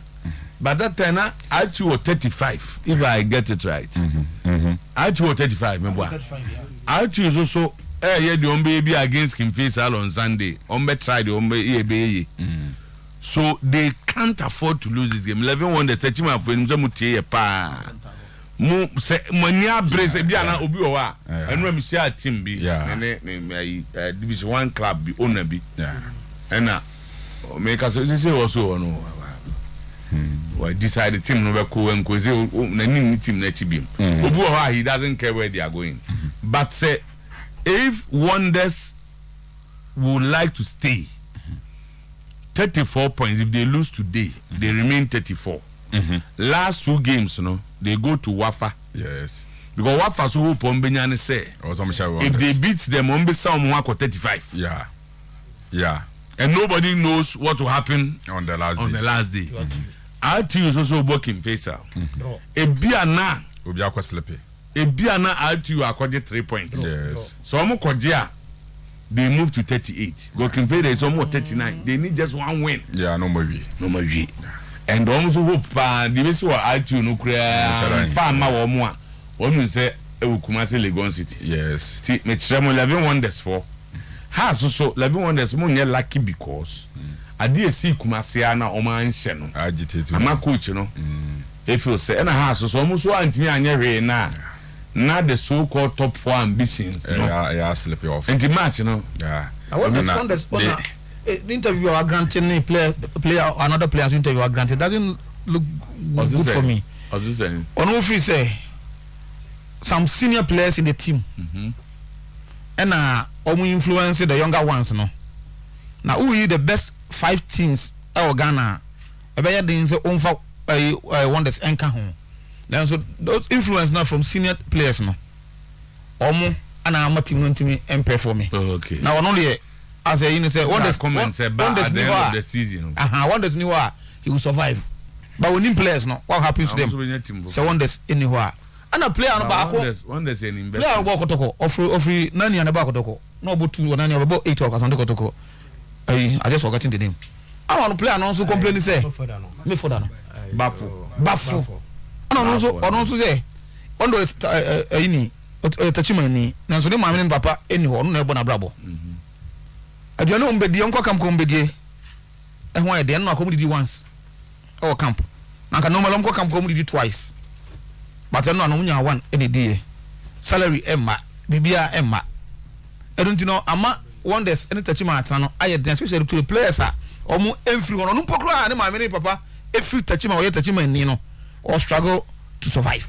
But that time, I was 35, if I get it right. I was 35, I choose also, the baby against Kim Faisal on Sunday. Tried the so they can't afford to lose this game. 11 Wonders, the team of Mutia Pa. Mania Brace, Diana Obiwa, and when we see a team be, and Division 1 club be owner be. And make us say also, no. Well, decided team no go and go say team na chibim. He doesn't care where they are going. But say if Wonders would like to stay, 34 points. If they lose today, they remain 34. Last 2 games, they go to Wafa. Yes. Because Wafa so hope on Benyane say if they beat them, on be some 35. Yeah. And nobody knows what will happen on the last day. RTU is also working face out. Ebiana Obiakwa sleepy. Ebiana RTU are 3 points. Yes. So they move to 38. Working face is almost 39. They need just 1 win. Yeah, no more. And almost hope the best for RTU no clear farmer or more. One say Kumasi Legon cities. Yes. See, me 11 wonders for. Has also 11 wonders more lucky because I did see Kumasiana or my channel. Agitated. I'm a coach, If you say, and a house so almost want me and your now. Not the so-called top 4 ambitions. Yeah, sleepy off. And the match, Yeah. I want this one. The interview are granting player another player's interview are granted doesn't look good for me. As you saying, on office say some senior players in the team, and influence the younger ones. Now who is the best 5 teams? Ghana, wonders anchor home. Then so those influence now from senior players now. And I'm team to me and pay for me. Okay. Now only. As a say, wonders comments about at the end of the season. Wonders knew he will survive. But when in players, no, what happens to them? So wonders anywhere. And a player on the back. Wonders an investment. Player walk Otoko, offer Nani and the back Otoko. No, but 2 or 9 or about 8 talkers on the Kotoko. I just forgotten the name. I want to play and also complain. Say, me for that. Baffle. And also say, on those Tachimani, Nanso, my name, Papa, anyhow, no, Bonababo. I don't know, but the uncle come comedy. And why they are not comedy once or camp. I can normally come comedy twice. But I'm not only one any day. Salary Emma, Bibia Emma. I don't know, Ama wonders any touchima. I had especially to the players or more every one on Pokra and my many papa, every touchima or yet touchima in Nino or struggle to survive.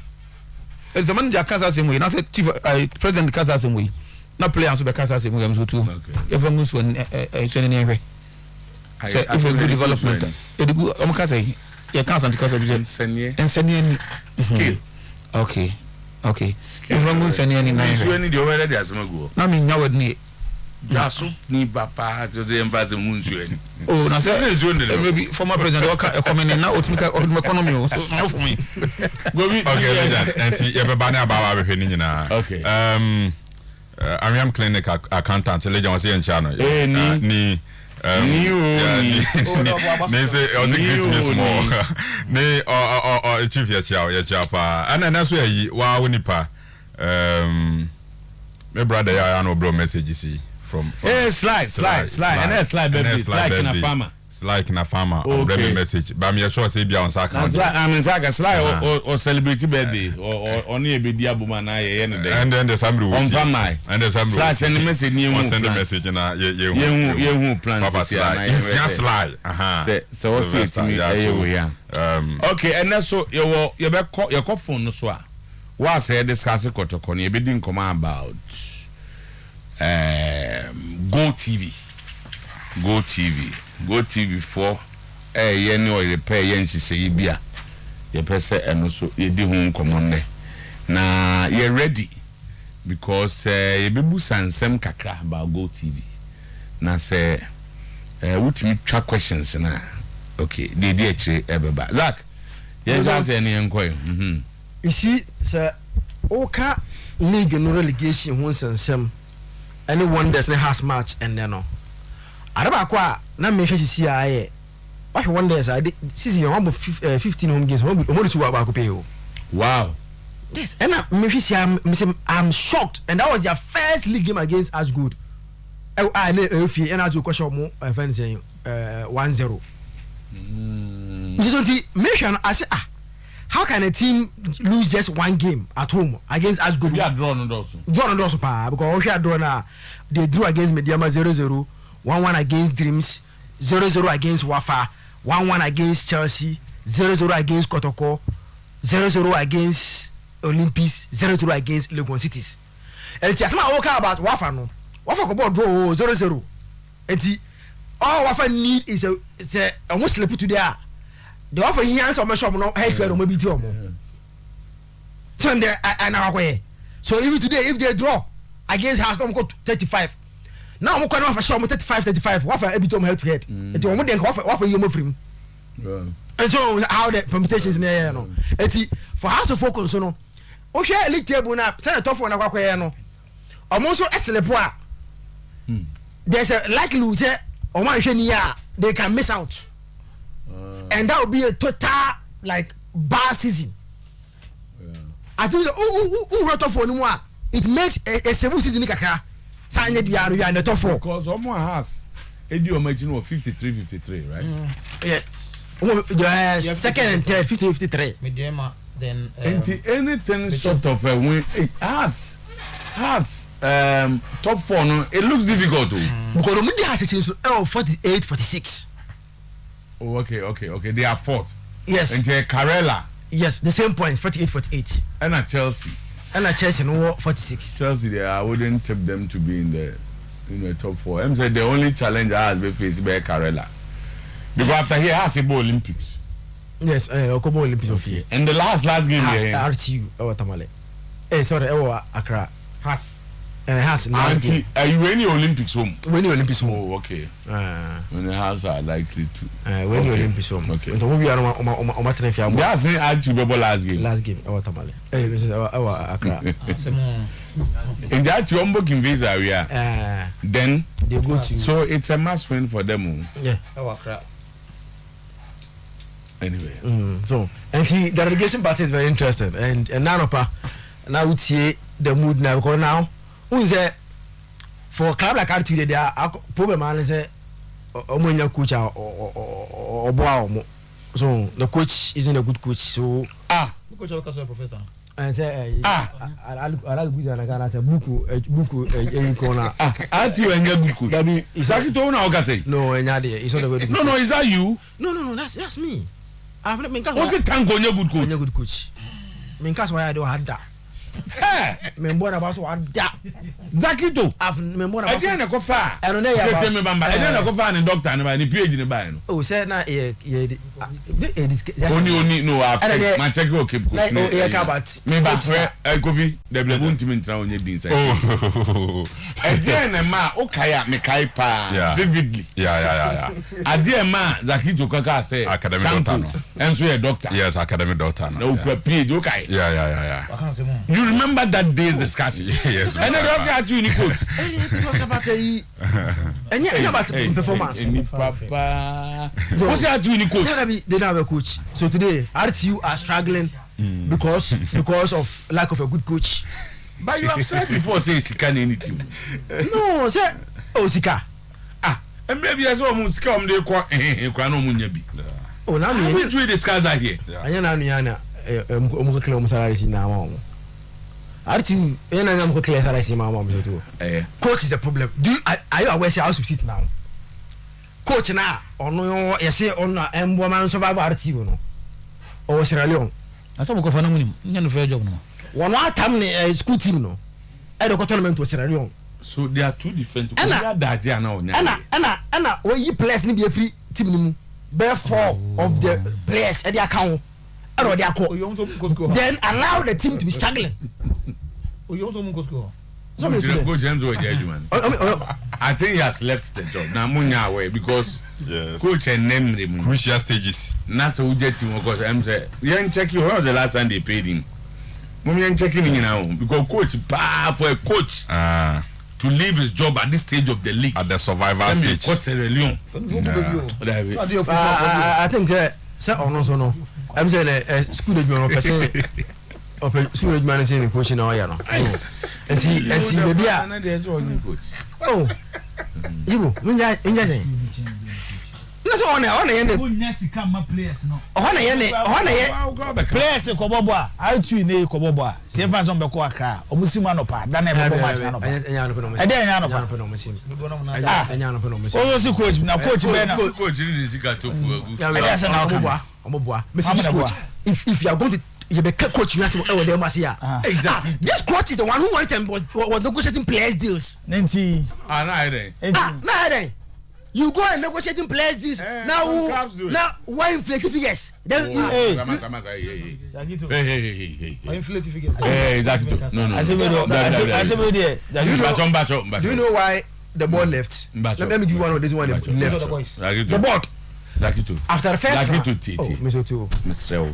It's the manager Kansas in way, not chief president Kansas in way. Not play on the Kansas in Williams too. If I'm going to anyway. If a good development, it's good. I'm going to say, you can't because of the send skill. Okay. If I'm going to send any nice, you need your already as go. I mean, now need Yasu ni papa to the embassy moon. Oh, now maybe former president coming in now to make economy also now for me. Okay, and see, you have a banner about everything. Okay. Ariam clinic accountant legend was in channel. Ni say o greet me small. Ni or chief ya pa. And that's where wa wonipa my brother ya no bro message see from slide and that's slide baby slide in a farmer. Like na farmer or bring message but me sure say bia on saka I'm in saka slide or celebrate birthday or only a bit diabuma na ye day and then the samru on farmer and the samru slide send the message ni send the message na ye plan papa slide so what say to me okay and that's so you be call phone no so what say discuss kotoko na be din come about Go TV 4 ye no repair ye nhihye bia ye pese eno so ye di hu nkomonne na ye ready because ye bebu sansem kakra about Go TV na say wutimi twa questions na okay dey dey chire ebeba Zach ye just any enkoy you see sir oka league no relegation hu sansem any wonders has match and then no araba kwa na me hwe sisi aye what wonders I did season you 15 home games mo to ba ko pay o wow yes and me hwe I'm shocked and that was their first league game against as good I na efi and ajo question mo fan say 1-0 just me hwe I say how can a team lose just one game at home against as good? We are drawn on those. Drawn on those pa because we are drawn they drew against Mediama 0-0, 1-1 against Dreams, 0-0 against Wafa, 1-1 against Chelsea, 0-0 against Kotoko, 0-0 against Olympics, 0-0 against Legon Cities. And it's not okay about Wafa no. Wafa ko draw 0-0. And all Wafa need is a almost slip to there. The offer he answer my shop no head to maybe to omo. So there and our way. So even today if they draw against House don't go 35. Now we can offer shop 35 Wafa every time head to head. And to omo den offer you more free. And so how the permutations in there no. For House of Focus no. O share elite table na say tough one akwa no. Omo so eslepo a. There's a likelihood say omo hwe ni a they can miss out. And that would be a total like bad season. I think who wrote off on one. It makes a 7 season kakra. Sign it you are in the top 4. Because Omo has Eddie Omagino 53, right? Yeah. Second and third 50-53. Mediema then anything sort of a win Hearts top 4 no it looks difficult because Omundi has a season 48-46. Oh, okay. They are 4th. Yes. And Carella. Yes, the same points, 48-48. And at Chelsea. And at Chelsea, no 46. Chelsea, I wouldn't tip them to be in the top 4. I'm saying the only challenge I has been faced by Carella. Because after he has a Olympics. Yes, Okobo Olympics of here. And the last game has here. RTU, Tamale. Sorry, Accra. has last game. Are you any Olympics home? When the Olympics home. Oh, okay. When the house are likely to. When the Olympics home. Okay. And we are on my train. That's the RTU last game. Last game, Tamale. This is our Accra. In the RTU visa area, then they go to. So it's a must win for them. Yeah. Accra. Anyway. So and the relegation party is very interesting. And now we see the mood now because now who is there for a club like RTU? There are problem. Man, is a coach or so the coach isn't a good coach. So Coach of professor. And say I like good and I can say buku corner. RTU and good coach. That mean Is that it now? Okay, say no. It's not a good. No. Is that you? No. That's me. I've not been. What's it? Tank on your good coach. Good coach. Minkas why I don't have that. Member about what that. Zakito. I've member I didn't go far. I don't know. I didn't go far and doctor and the PhD in the bio. Oh, say na Only no after my check okay. Like but me back Kofi the blabun team in on your inside. Again ma okay me kai pa vividly. Yeah. Ade ma Zakito kaka say academic doctor no. And so a doctor. Yes, academic doctor no. No PhD okay. Yeah. I can't say more. You remember that day's discussion? Yes. And then also had you in coach. It was about about performance. Papa. What's had you in coach? They don't have a coach. So today RTU are struggling because of lack of a good coach. But you have said before say Sika anything. No, say Sika. And maybe as well Sika they kwa no munya bi. Oh, now we do discuss that here. Anya na nuana omo clear omo salary na ma. RTU ena na omo clear salary ma ma so too. Coach is the problem. Are you aware say how to sit now? Coach na ono yesi ono embo man survive RTU no. O Sierra Leone. Asa mo ko fa na munim. Nya no fair job no. One atam ne school team no. E do tournament to Sierra Leone. So they are two different. Ana when you players ni be free team ni mu. Be 4 of the players at the account. Then allow the team to be struggling. I think he has left the job. Now Munya away because coach and name him crucial stages. That's who get him because I'm saying you check you when was the last time they paid him. Mummy checking in now because coach for a coach to leave his job at this stage of the league at the survival stage. Sierra Leone. I think say no. I'm saying school education person school education is in coach now no. And baby oh you minja say no so on yende Unyasika ma players no players ko bobo a RTU ne ko bobo a se fa so be ko aka omusima no pa da na be ko match na no pa enya no pe no musim enya no pe no musim o so coach na coach be na coach ni sika to fu agu omoboa Mrs. coach if you are going to you be coach you say we dey must here exactly this coach is the one who was negotiating players deals nti na ide na ide You go and negotiating players this now why inflated figures? Then hey. Inflated figures. Exactly. No. Do you know why the board left? Let me give you one of these one left. The board. After the first round. Mr.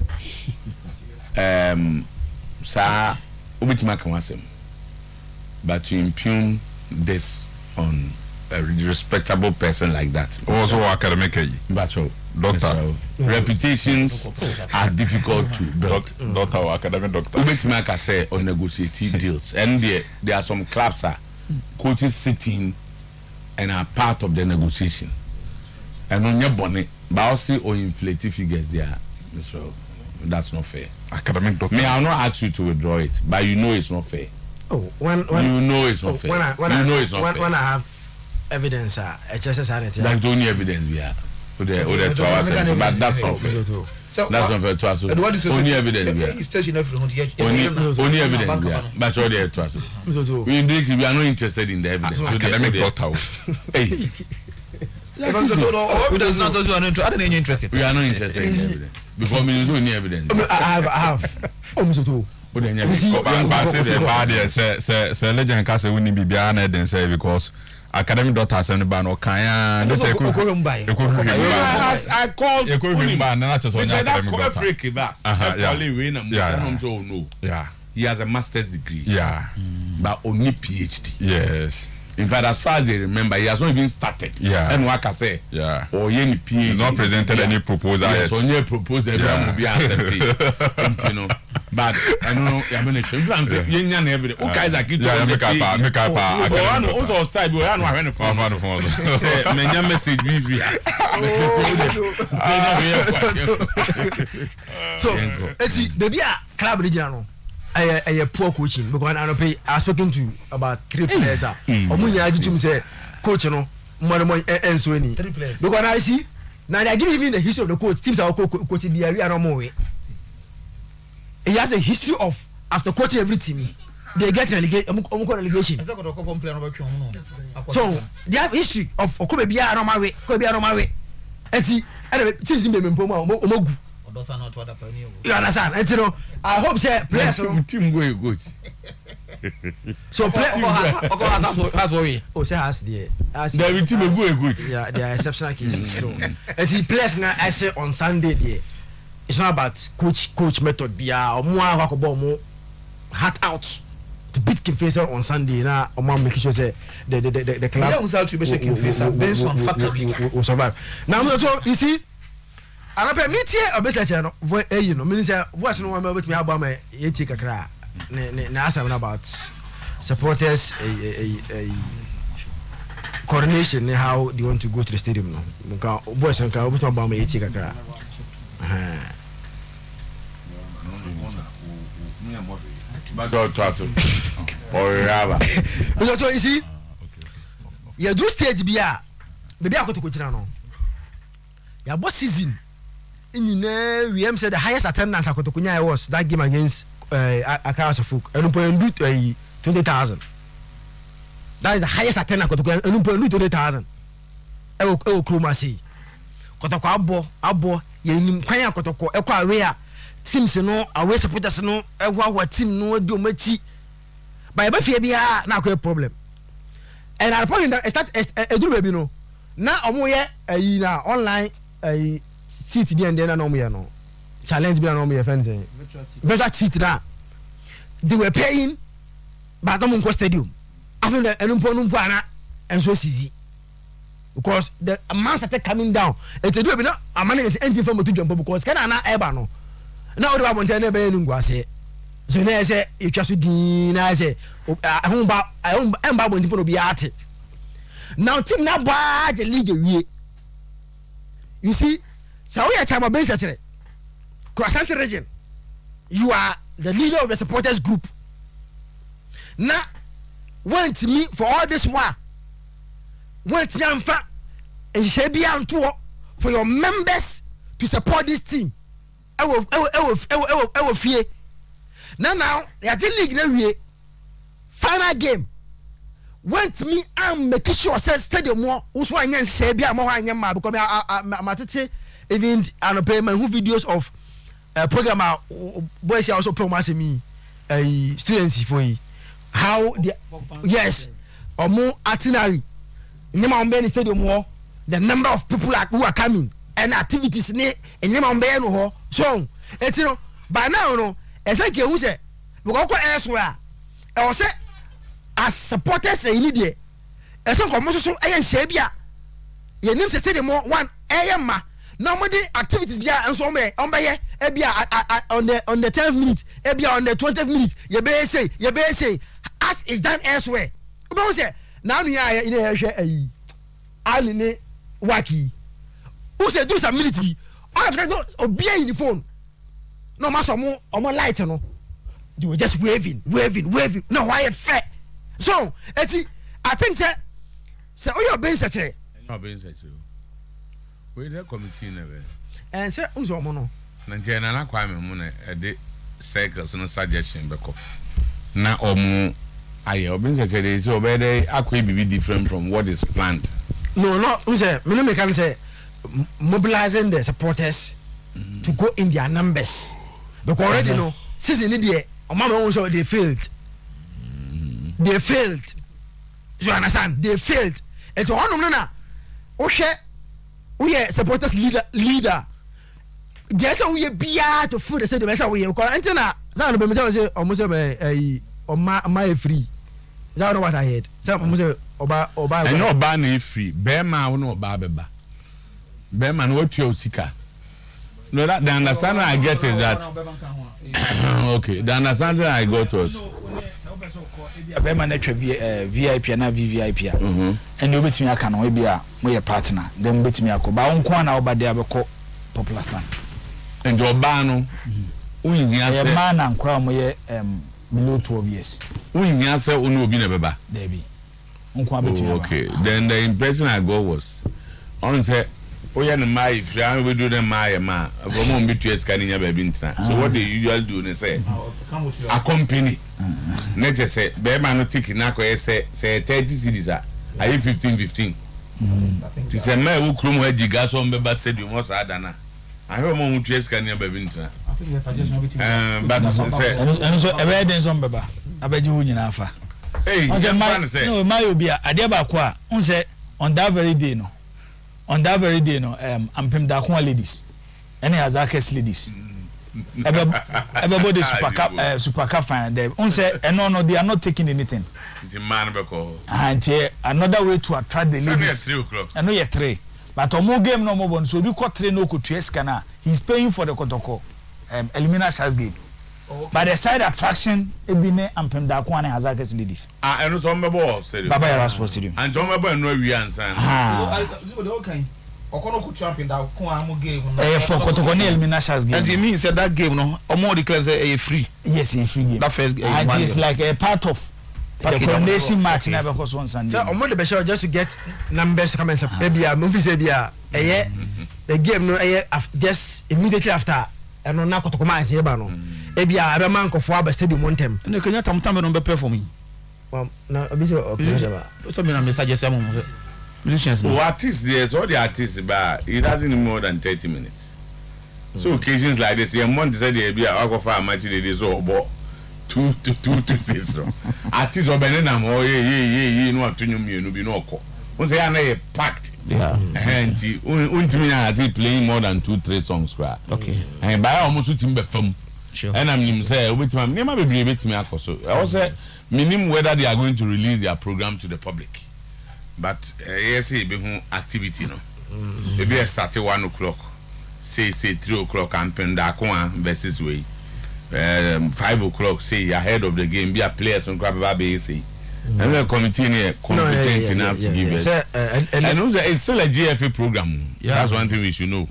Sir, Ubitima Kamasem. But to impugn this on a respectable person like that. Also academic. Bacho. Doctor. Reputations are difficult to build. Doctor or academic doctor. Ubitima say on negotiating deals. And there are some clubs coaches sitting and are part of the negotiation. And on your bonnet, but also on inflated figures there. So that's not fair. Academic doctor. May I not ask you to withdraw it, but you know it's not fair. When you know it's not fair. When I have evidence, HSS that's the only evidence we have. But that's not fair. So that's not fair to us. Only evidence we have. Only evidence we have. But all the to us. We are not interested in the evidence. Academic doctor. Hey. We are not interested. We are not interested in the evidence because we don't need evidence. I have. But say the bad say legend can say we need be an then say because academic doctors and ban or can I called yeah, he has a master's degree, but only PhD. Yes. In fact, as far as they remember, he has not even started. And what I say, or any PhD. He's not presented any proposal yet. So any proposal will be accepted. You know, but I don't know. I'm going to try. I'm saying, you know, every day. Okay, like you don't make up. Also, style. We are not having a phone. Say, many message we So, it's baby, club regional. I poor coaching because I spoken to about 3 players. Omunya agitum say coach no more and so any. Because I see now they give him the history of the coach. Teams are coaching the area no more. He has a history of after coaching every team they get relegation. So they have history of Okobe bia no mawe, Kobe bia no mawe. Eti teams be mpoma omogu. You understand? And you know, I hope say players team go good. So players that's what we. Oh, say has the team go good. Yeah, there are exceptional cases. So and the players now I say on Sunday there. It's not about coach method bia or more wakobo heart out to beat Kingfisher on Sunday now or more make sure say the club based on factory will survive. Now you see and I meet here a bit you know, means what's no one with me about my etika cra. About supporters a coordination how they want to go to the stadium. No, voice and car about my etika cra. So you see, you do stage beer, maybe I go to Kuchino. Your boss season. We said the highest attendance at Kotokunya was that game against Accra Suffolk. And 20,000. That is the highest attendance at Kotokunya. And 20,000. Ewo Kromasi. Kotoko abo ye kwanya Kotoko ekwa away teams no away supporters no ewa team no do machi. But ebe fie bia na akwa problem. And at the point that start eduru baby no. Na omo ye na online seat there and then no challenge be no friends virtual seat na they were paying but no go stadium after the enumpo ana and so easy because the amount started coming down it do be no amount engine from to jump because can na eba no na o do abonte na be enungu ase so na say e twa so din na say ahun ba emba bonti no be ate now team na ba je league wie you see so we are Chama Bench Croissant region. You are the leader of the supporters group. Now, want me for all this while. Want me and Shebi tour for your members to support this team. I will fear. Now, they are league now. Final game. went me am make sure say stadium mo so anya share bia mo anya ma because matete even an payment who videos of program boys also promise me students for how the yes omo itinerary nyama on be stadium ho the number of people who are coming and activities ni nyama on be no ho so etino by now no ese ke hu se because ko elsewhere e say as supporters e need there ese ko mo so e share bia ye nim se stadium one e ma na mo the activities bia enso on be ye e bia on the 10th minute e bia on the 20th minute ye be say as is done elsewhere o say na nu ya ina ya hwe ayi ali ne waki who say do some minute bi all of them obi in the phone no ma so mo light no they were just waving no why fair so eti I think say o your ben search no ben search we the committee never and say unzo mo no Nigeria na kwa me mu na e de circles no suggestion be ko na omu aye oben search dey say obede akwa bibi different from what is planned. No unse me no can say mobilizing the supporters to go in their numbers because already no season ni there omama won say they failed you understand they failed and so honum na o hwe we supporters leader there say we bia to food say the say we because antina say no be me say omo say oma free is that what I heard say omo say oba and no oba na free be ma wo no oba beba be ma no Otuo sika no that the understanding I get is that okay the understanding I got was be ma na twa VIP na VVIP and you betimi aka no we bia mo partner then betimi akoba wonko na oba de abeko popular stand and oba no unyia se e ma na nkra mo ye below 12 years unyia se onu obi na beba there be wonko betimi okay then the impression I got was on say oya no mai fia we do them mai ma from on bitu eskaninya ba bi ntina so what they usually do ne say accompany net say be ma no tick na ko say 30 cedis are 15 ti say ma wo krom ha giga so mbeba stadium o sa adana ayo mo mutu eskaninya ba bi ntina but say and so evidence on beba abaji wo nyina afa hey no my obi ade ba ko a on say on that very day no ampem da kwa ladies any Azakes ladies everybody super cup final there on say no they are not taking anything the man beko and another way to attract the ladies 3 o'clock I know you 3 but omo game no mo bon so bi ko 3 no ko tueska na he's paying for the kotoko elimination game but the side attraction ebine ampem da kwa na Azakes ladies and so mbebo stadium Baba Yara Sports Stadium and so mbebo no wi ansan okay okono ku champion da ko amu game for kotoko na elimination game and it means that game no omo declare say free yes a free game that first game and it's like a part of the coronation match na because one Sunday so omo the be just to get numbers to come and say bia mo fi say bia the game no just immediately after and no na kotoko match e ba no e bia abe man kofo aba stadium on time ne kenya tam no be perform na obi say ba so me na me suggest am musicians no artists there so the artists ba it doesn't need more than 30 minutes so occasions like this your month say there be a go match dey so obo 2 to 6 no artists obene na mo ye no atunyu mienu bi no okọ won say na ye packed yeah and untimi na ati playing more than 2-3 songs cra okay and by almost tim be fam sure and I'm say obitima me ma be betimi akoso I say minim whether they are going to release their program to the public but yes e be hu activity no e be start 1 o'clock say 3 o'clock and pendakwa versus way 5 o'clock say ahead of the game be a players on grab be say and the committee ne competent enough to give us and also it's still a GFA program that's one thing we should know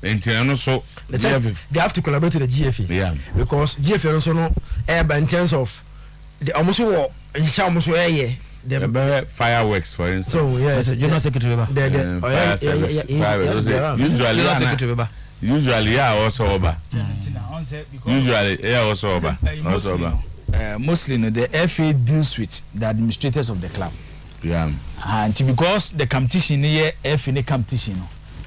and also they have to collaborate with the GFA yeah because GFA also no in terms of the almost almost the fireworks for instance so yes general secretary usually yeah also over usually yeah also over mostly the FA deals with the administrators of the club. Yeah. And because the competition here, FA competition,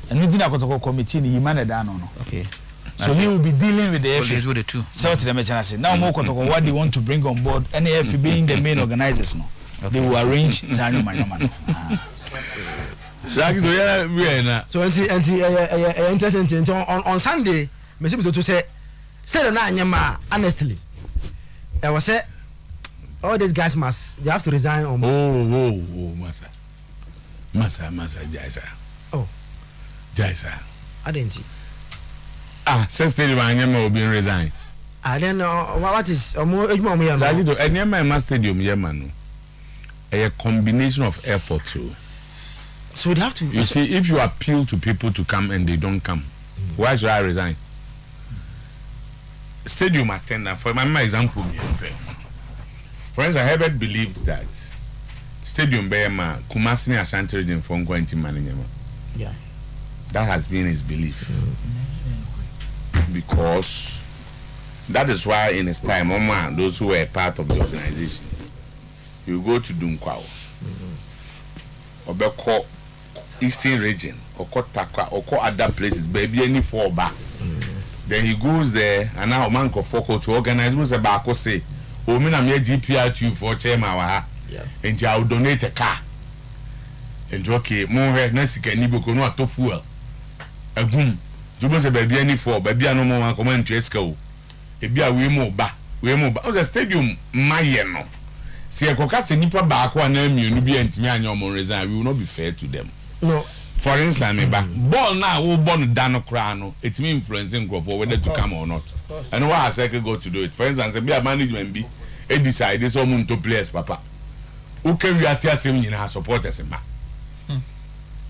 and we didn't go to committee, he managed that no. Okay. So he will be dealing with the FA. With the two. So to the mechanician. Now more what they want to bring on board, and the FA being the main organizers, no. They will arrange Sanyo Manyaman. So interesting on Sunday, Mr. to say, stay on Nyama, honestly. I was say, all these guys they have to resign on. Massa, Jaisa. Oh, Jaisa. I didn't. Since the Nyama will be resign. I don't know what is more. Nyama Stadium, Yamano. A combination of effort too. So they have to. You see, if you appeal to people to come and they don't come, why should I resign? Stadium attendant, for my example, for instance, Herbert believed that Stadium Bayama, Kumasini Ashanti region for Nkwanti Mananyama. Yeah. That has been his belief. Because that is why in his time, those who were part of the organization, you go to Dunkwao, Obeko Eastern region, or Takwa, or other places, baby, any fall back. Then he goes there, and now Manko Foko to organize with a barco say, oh, me, I'm here GPR for chairman, and I will donate a car. And Jockey, more next can you go not to fuel. A boom, you must have baby any for, baby, no more comment to Esco. A beer, we move back, Oh, the stadium, my yeno. See, a cocas nipa back one name you be and me and your more resign, we will not be fair to them. No. For instance, ball now, who born Dano Crano, it's me influencing for whether to come or not. And why I say go to do it. For instance, be a management be, it decide this woman to players, Papa. Who can we assess him in her supporters?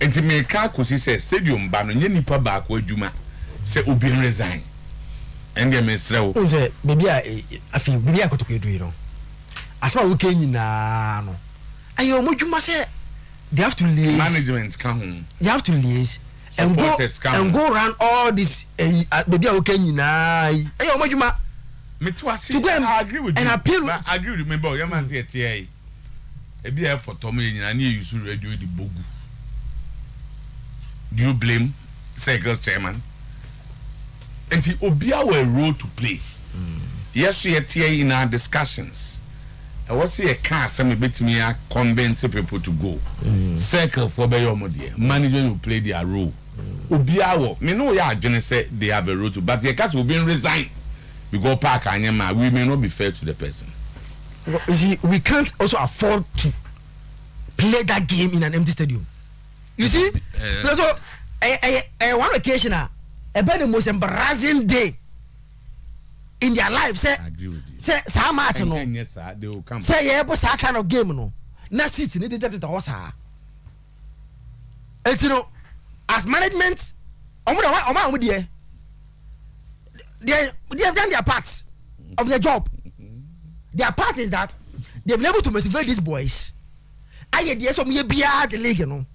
And to make Kakusi say, Stadium ban, and Nipa back where Juma say, Ubi resign. And they may say, Maybe I feel maybe I could do it. As far as we can, no. And you must say, they have to liaise. Management come. They have to liaise and go around all this. Maybe I can to go and agree with and you. Appeal. I agree. Remember, you must say TA. A beer for Tommy and I need you to redo the bogu. Do you blame Circles chairman? And the Obia were a role to play. Yes, we are TA in our discussions. I was see a car, some bit me convince people to go. Circle for Bayomodia. Management will play their role. Obiawo, me know ya Johnny say they have a role to, but the cast will be resigned. We go park and we may not be fair to the person. You see, we can't also afford to play that game in an empty stadium. You see, so one occasion, about the most embarrassing day in their life, say, how much no? Yes, sir, they will come. Say, yeah, but that kind of game, no. Not sitting, it is the horse. And you know, as management, they have done their part of their job. Their part is that they've been able to motivate these boys. I get yes, some year beyond the league, you know.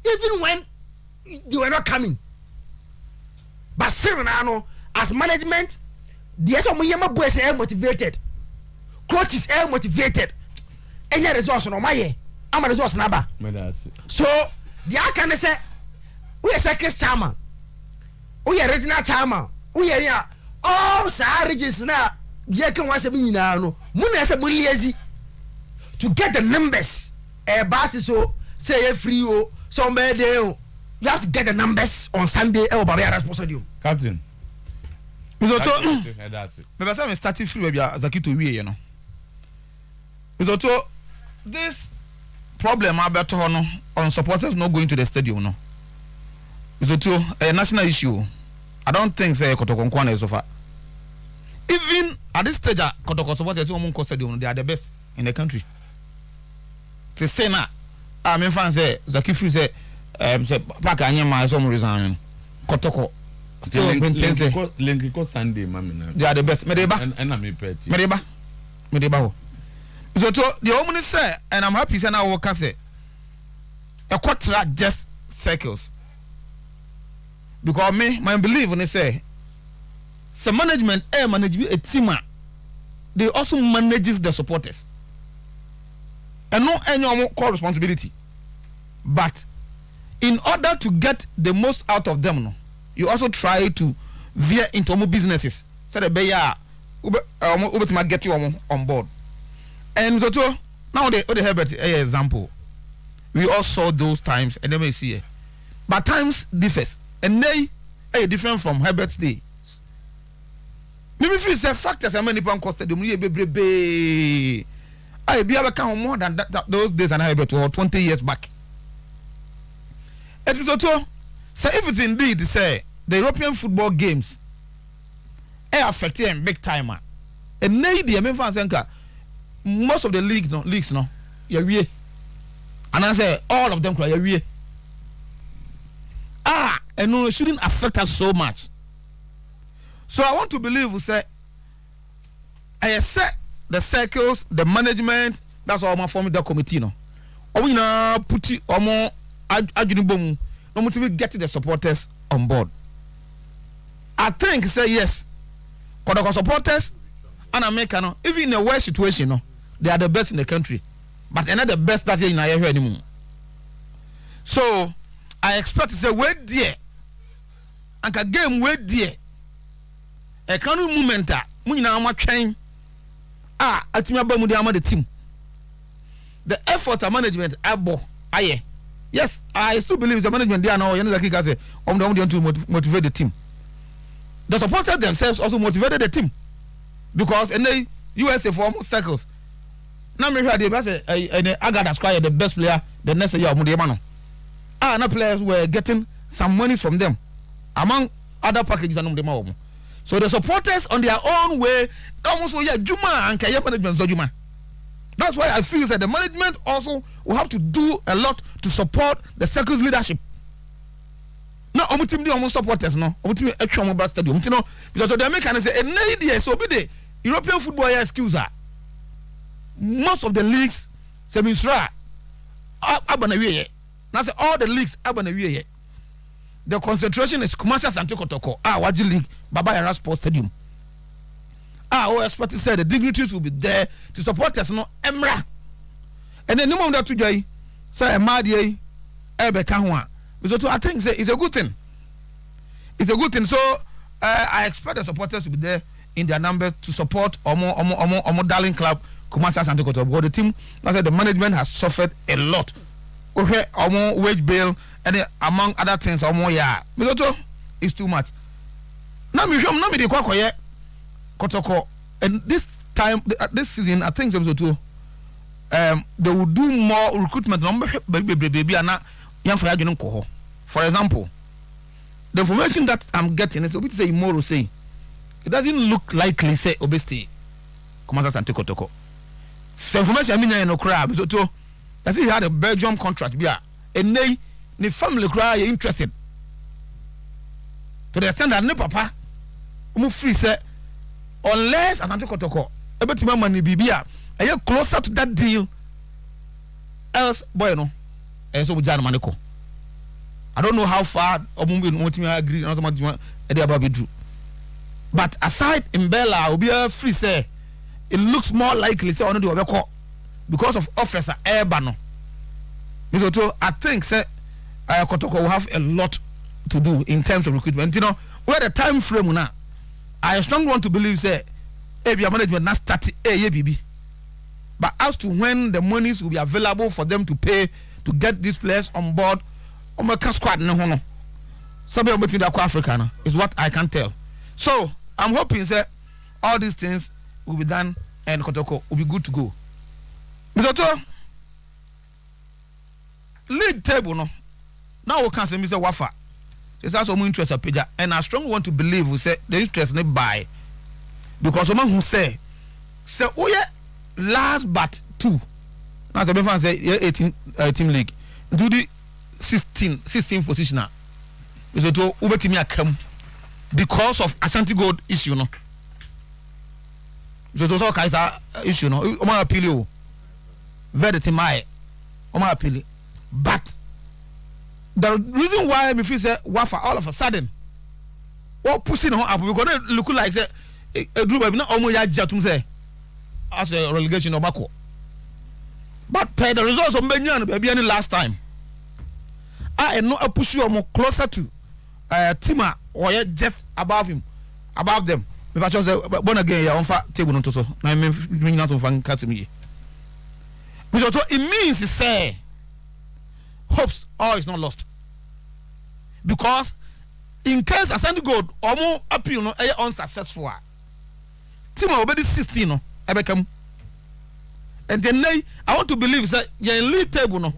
Even when they were not coming. But still now, as management, yes, some year boys are motivated. Coaches are motivated. Any resource no my I'm a resource number. So the can say we are second chairman. We are regional chairman. We are here. All star regions now. You can watch me now. No, to get the numbers. A basis so say a free o somebody you have to get the numbers on Sunday. Oh, Baba responsible. Captain. Maybe I'm starting free. Maybe Zakito we you know. This problem about on supporters not going to the stadium no. A national issue. I don't think say Kotoko Nkwana is so far. Even at this stage, Kotoko supporters who stadium they are the best in the country. To say na, I mean fans say Zakifri say Park Anyama some reason Kotoko still maintain say Linkiko Sunday mami. They are the best. Medeba. And I'm impaired. Medeba. So the woman say, and I'm happy say now work say a quarter just circles. Because me, my belief when they say some management manage a team they also manages the supporters. And no any call responsibility. But in order to get the most out of them, no, you also try to veer into more businesses. So the beya ube get you on board. And so now they have an example. We all saw those times and then we see it. But times differs. And they are different from Herbert's day. Maybe if you say factors, how many people costed them? I be able to count more than that those days and Herbert or 20 years back. It was also so if it's indeed say the European football games are affecting them big time, and now the American fans most of the leagues no, yeah, and I say all of them yeah. And no, it shouldn't affect us so much. So I want to believe we say I set the circles, the management, that's all my forming the committee no. Or we now put it or more ajunibom no to get the supporters on board. I think say yes. Because the supporters and American, even in a worse situation, no, they are the best in the country. But they're not the best that's here in Nigeria anymore. So I expect to say wait there. And a game wait there. A kind of movement train. At me about the team. The effort of management aye. Yes, I still believe the management there now. Say, to motivate the team. The supporters themselves also motivated the team because in the USA for almost circles. Now me hear the best Agada Squire the best player the next year of no players were getting some money from them among other packages and so the supporters on their own way almost Juma and Kaya management so Juma. That's why I feel that the management also will have to do a lot to support the circle's leadership. Now, almost supporters no. Extra mobile stadium. Because the American say a idea so be the European football excuse her. Most of the leagues say Misra Abanawiye. Now say all the leagues Abanawiye. The concentration is Kumasi Asante Kotoko. Waji League, Baba Yara Sports Stadium. Our experts said the dignitaries will be there to support us no Emra. And then no more that today say Madi Ebe Kahwa. So I think it's a good thing. It's a good thing. So I expect the supporters to be there in their numbers to support Omo Darling Club, Kumasi Asante Kotoko. But the team, I said the management has suffered a lot. Okay, Omo wage bill and among other things, Omo it's too much. Now me the Kwakoye Kotoko, and this time this season I think they will do more recruitment. For example, the information that I'm getting is say Moro say it doesn't look likely say obesity Kumasi Asante Kotoko. So information I mean no crab so I think he had a Belgium contract and the family cry interested to the extent that no papa free say unless Asante Kotoko ebetima money bibia are you closer to that deal else boy no so Jan Maneko. I don't know how far Omumbi agree on something but aside in Bella will be a free say it looks more likely say on the because of Officer Ebano. So I think say Kotoko will have a lot to do in terms of recruitment. Where the time frame now, I strongly want to believe say ABA management not start BB. But as to when the monies will be available for them to pay to get these players on board, squad no. Somewhere between the African is what I can tell. So I'm hoping that all these things will be done and Kotoko will be good to go. Mr. League table no. Now we can say Mr. Wafa. There's also more interest page and I strongly want to believe we say the interest not buy because someone who say oh yeah last but two. Now some people say yeah 18 league do the 16 position now. So to ubetimi akam because of Ashanti Gold issue no. So to Kaiser issue no. Oma appeal very timai. Oma appeal. But the reason why me feel say Wafa all of a sudden what pushing her up we gonna look like say a group of not almost ya jatum say as a relegation obako. But per the results of Benyan baby any last time. I know a push you more closer to Tima or just above him, above them. If I just born again, on fat table not so. I mean, bring out on fan Casimir. It means to say, hopes all is not lost. Because in case Asante Gold or more appeal no unsuccessful. Tima already 16 no, I become. And then I want to believe that you're in league table no.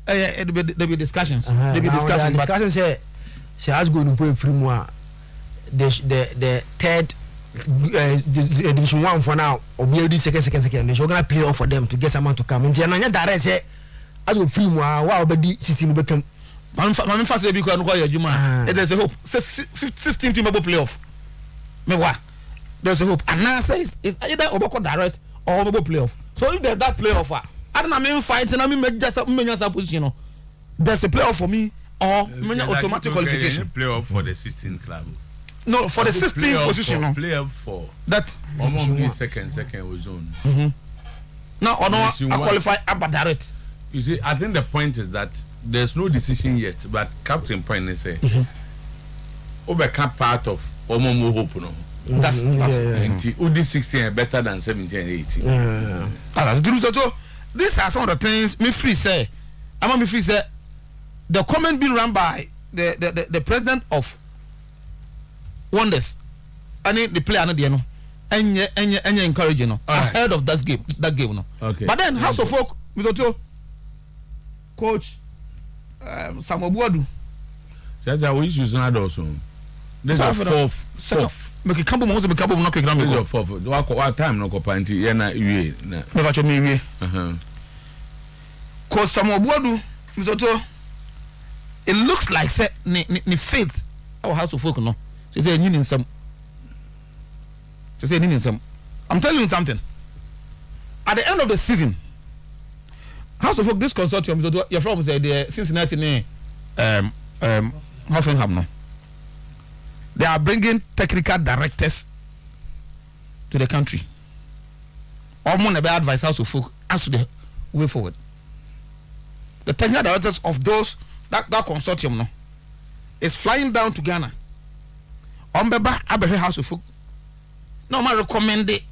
There be discussions. There be discussions. Discussions say has going to play free more. The third division 1 for now. Or be second. They're gonna play off for them to get someone to come. And then direct say as go free more. Wow, but the system become. Man first say because no your juma. There's a hope. 16 team will play off. Me what? There's a hope. And now says it's either Oboko direct or Oboko playoff. So if there's that playoff, I don't know fighting. I mean just position. There's a playoff for me or automatic qualification. Playoff for the 16th club. No, for the 16th position. Playoff for that. Second was zone. Now or no, I qualify up direct. You see, I think the point is that there's no decision yet, but Captain Point is say, Obeka part of Omomo Hope no. That's Udi 16 better than 17 and 18. So these are some of the things me free say. I'm me free say the comment being run by the president of Wonders. I need the player no there no. Any encouraging no. Ahead of that game no. Okay. But then House of Folk Mr. Coach Samuel Buadu. That's how we use also. This is fourth. Make a couple months, make a couple of knocking around. What time no copanti? Yana we. Never to me we. Cause Samuel Buadu, Mr. It looks like say ni faith our House of Folk no. She say you need some. She say you need some. I'm telling you something. At the end of the season, House of Folk this consortium, Mr. You're from say the Cincinnati Hoffenheim no. They are bringing technical directors to the country. Almost never advise House of Folk as to the way forward. The technical directors of those that consortium no is flying down to Ghana. Ombeba Abehe House of Folk. No man recommend it.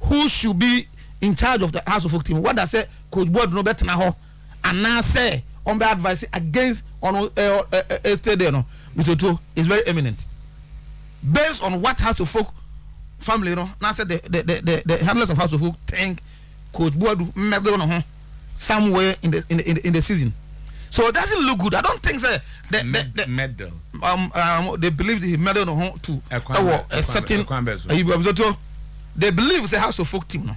Who should be in charge of the House of Folk team? What does say Coach Board no better now? And now say Ombe advice against on a state there no. Mr. Otuo is very eminent. Based on what House of Folk family, you know, now said the handlers of House of Folk think Coach Boadu medal on somewhere in the season. So it doesn't look good. I don't think so. Medal. They believe he medal on to a certain. They believe it's a House of Folk team. No,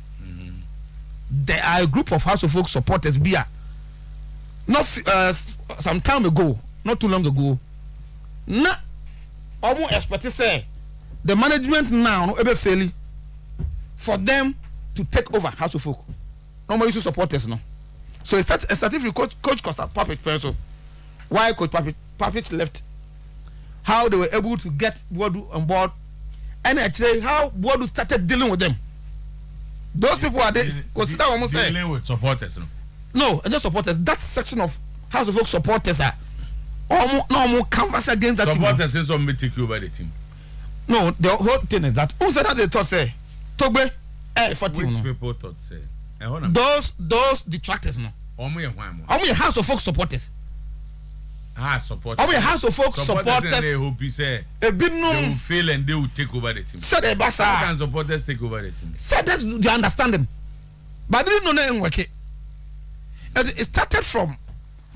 there are a group of House of Folk supporters. Not some time ago, not too long ago. Nah. Almost expect to say the management now no ever failing for them to take over House of Folk. No more issue supporters no. So it's started with Coach Costa Puppet Pencil. Why Coach Puppet left? How they were able to get Boadu on board, and actually how Boadu started dealing with them. Those people are consider almost dealing with supporters no. No, just supporters. That section of House of Folk supporters are. No more canvas against that team. Supporters say some take over the team. No, the whole thing is that who said that they thought say Togbe for team. Which people thought say? Those detractors no. Omo House of Folk supporters. Supporters. Omo House of Folk supporters. They hope he say they will fail and they will take over the team. Said the basa. How can supporters take over the team? Said that's the understanding. But they didn't know nothing work it. It started from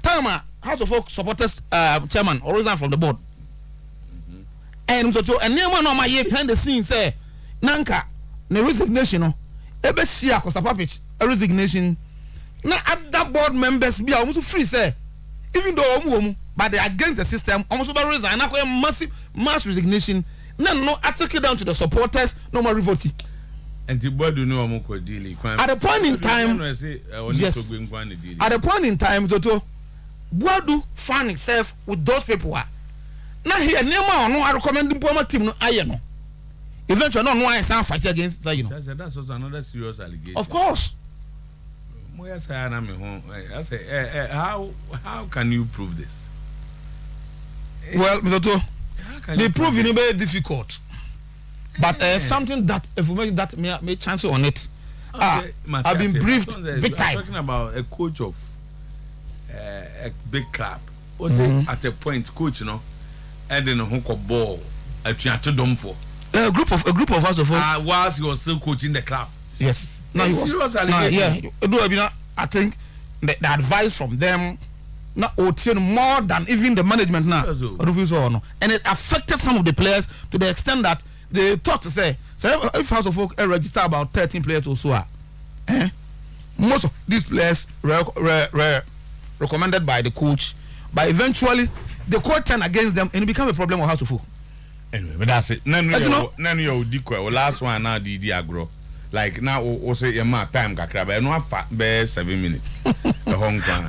time House of Folk supporters chairman or resign from the board. And so and near one of my behind the scenes say Nanka the resignation no ebe share Costa Papich a resignation na other board members be almost free say even though but they against the system almost about resign na mass resignation no article down to the supporters no more revolting. And the board do know deal at the point in time. Yes. At the point in time Toto Boadu found himself with those people. Now here, Nema no I recommend the Poma team no aye no. eventually no one is fight against that, you know. That's also another serious allegation. Of course. I say, how can you prove this? Well, Mr. Otuo, the proof is very difficult. But something that information that may chance on it. I've been briefed big time. I'm talking about a coach of a big club. At a point, coach, you know, adding a hook of ball at Dom for a group of us of whilst he was still coaching the club. Yes. No, I think the advice from them not more than even the management now. And it affected some of the players to the extent that they thought to say if House of Folk register about 13 players or so, most of these players recommended by the coach, but eventually the court turned against them and it became a problem of House of Folk. Anyway, but that's it. None of your last one now the agro. Like now, also your time kakra, but no 7 minutes. The Hong Kong.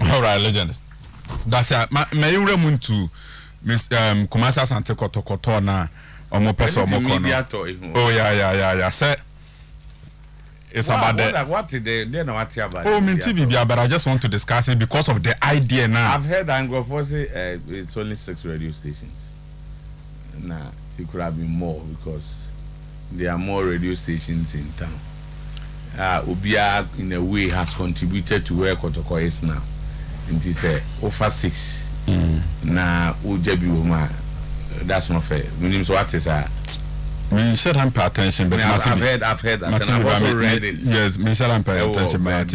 All right, legend. That's it. May you run to Miss Kumasa Sante Koto na omo person omo kono. Oh yeah. Say it's about that. What did they know what about? Oh, me TV, but I just want to discuss it because of the idea now. I've heard Anglo say it's only 6 radio stations. Nah. It could have been more because there are more radio stations in town. Obia in a way has contributed to where Kotoko is now. And it's over 6. Now Ujebi Uma, that's not fair. Meaning so what is me should have pay attention, but I've heard that and I've also read it. Yes, me should have pay attention, but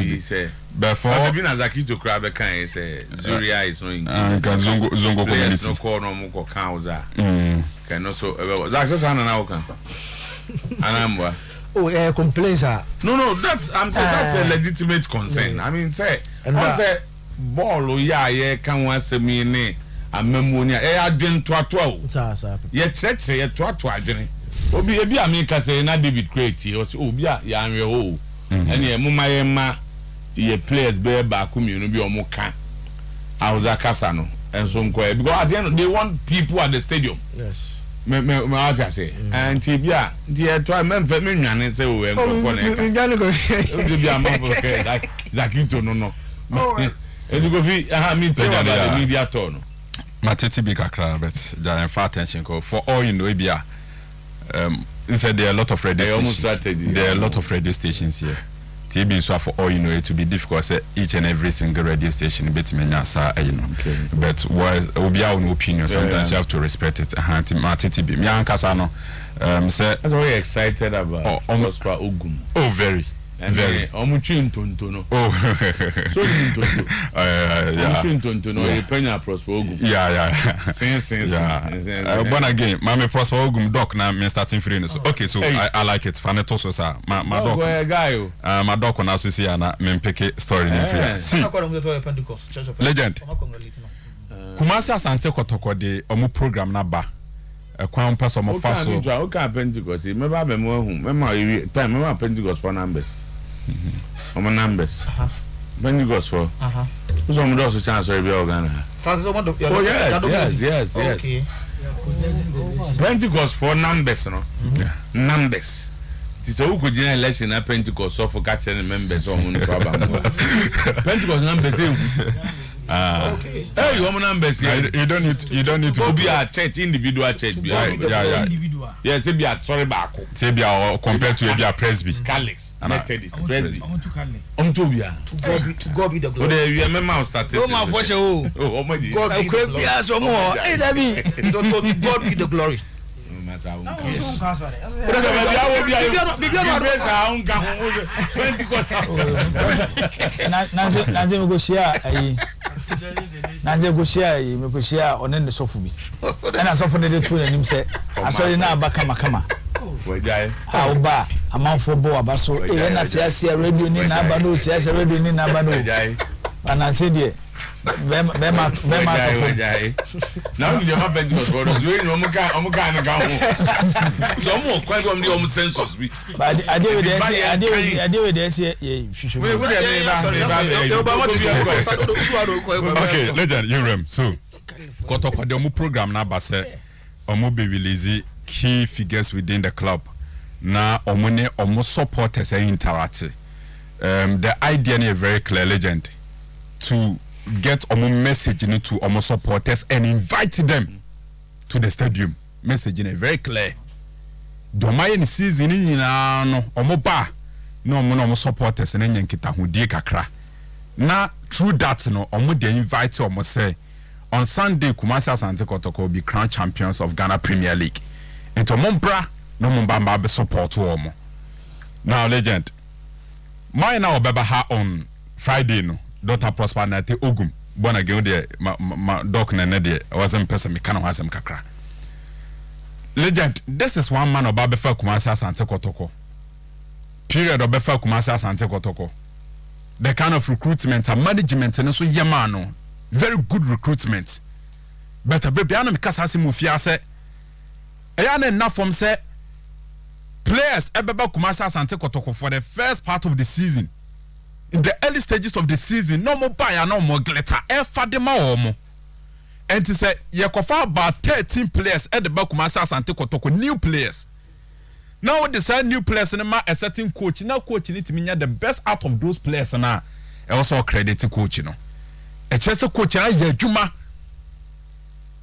before I've been as a kid to crab a kind say Zuria is no in Zongo community. No call no more counts. Can also that's just an outcome. And I'm complaints are no that's a legitimate concern. I mean say ball yeah can one say me ne amemonia adwen to ye church ye to adwen obi ebi ameka say na David create o say obi a ya anwe ho and ye muma ye players be ba ku mi no bi o mo ka awza kasa no enso nko because at the end they want people at the stadium. Yes. Me what I say and tibia die to me nwane say o enko for na e nwane go o de bi amafo ke Zakito no e go fi me tell about the media tour no matete bi kakra but just for attention for all you know e bia said there are a lot of radio stations. There are a lot of radio stations here. TB so for all you know it to be difficult say each and every single radio station bit me nyasa you know. But was obi our opinion sometimes you have to respect it. TB me ankasa no say that's very excited about Prosper Ogum. Oh very very omuchi ntonto no so ntonto yeah ntonto no e penya Prosper Ogum yeah since born again mama Prosper Ogum doc na me starting free so okay so I like it faneto so sir my doc my doc na so see na me pick story in free see legend Kumasi Asante Kotoko de omu program na ba kwan person mo fa so o kan Pentecost me ba be mo hu me ma time me ma Pentecost for numbers numbers Pentecost for so mo do so chance or be organ oh yes okay Pentecost for numbers no numbers it's a who general election at Pentecost so for catching members on problem Pentecost numbers okay hey you numbers you don't need to be a church individual church yeah yes be a sorry back say be compared to be a presby Catholics Methodist presby to God be the glory oh you remember started oh my voice oh my God be the glory hey David to God be the glory yes Naze go share me go share onen ne sofu bi na sofu ne de to anim se asori na abaka makama wejai ba amanfo bo abaso e na siasia radio ni na aba no siasia radio ni na aba no wejai ananse de bema wejai now you have been because what you know omuka na ga ho so mo kwa go me o census bi but ade we dey say we okay legend you rem so Kotoko de omu program na ba se omo be release key figures within the club. Na omone omo supporters interact. The idea is very clear, Legend, to get omo message to omo supporters and invite them to the stadium. Message is very clear. Doma in season na no omo ba no omo supporters na nyankita hudie kakra. Na through that no omo dey invite omo say on Sunday Kumasi Asante Kotoko will be crowned champions of Ghana Premier League. And to Mombra no Mombamba be support omo. Now Legend, mine now beba ha on Friday no Dr. Prosper Nate Ogum bona ge de ma doc na ne de wasn't person me kana wasem kakra. Legend, this is one man oba befa Kumasi Asante Kotoko. Period obefa Kumasi Asante Kotoko. The kind of recruitment and management and so yamano. Very good recruitment. But a baby anam kasa se mufia se eyana enough from say players ebeba Kumasi Asante Kotoko for the first part of the season. In the early stages of the season, no more buy no more glitter. E fadema omo. And to say yekofa about 13 players at the Kumasi Asante Kotoko, new players. Now they say new players and a certain coach. Now coach need to mean the best out of those players and also credit to coach, you know. A Chelsea coach Juma.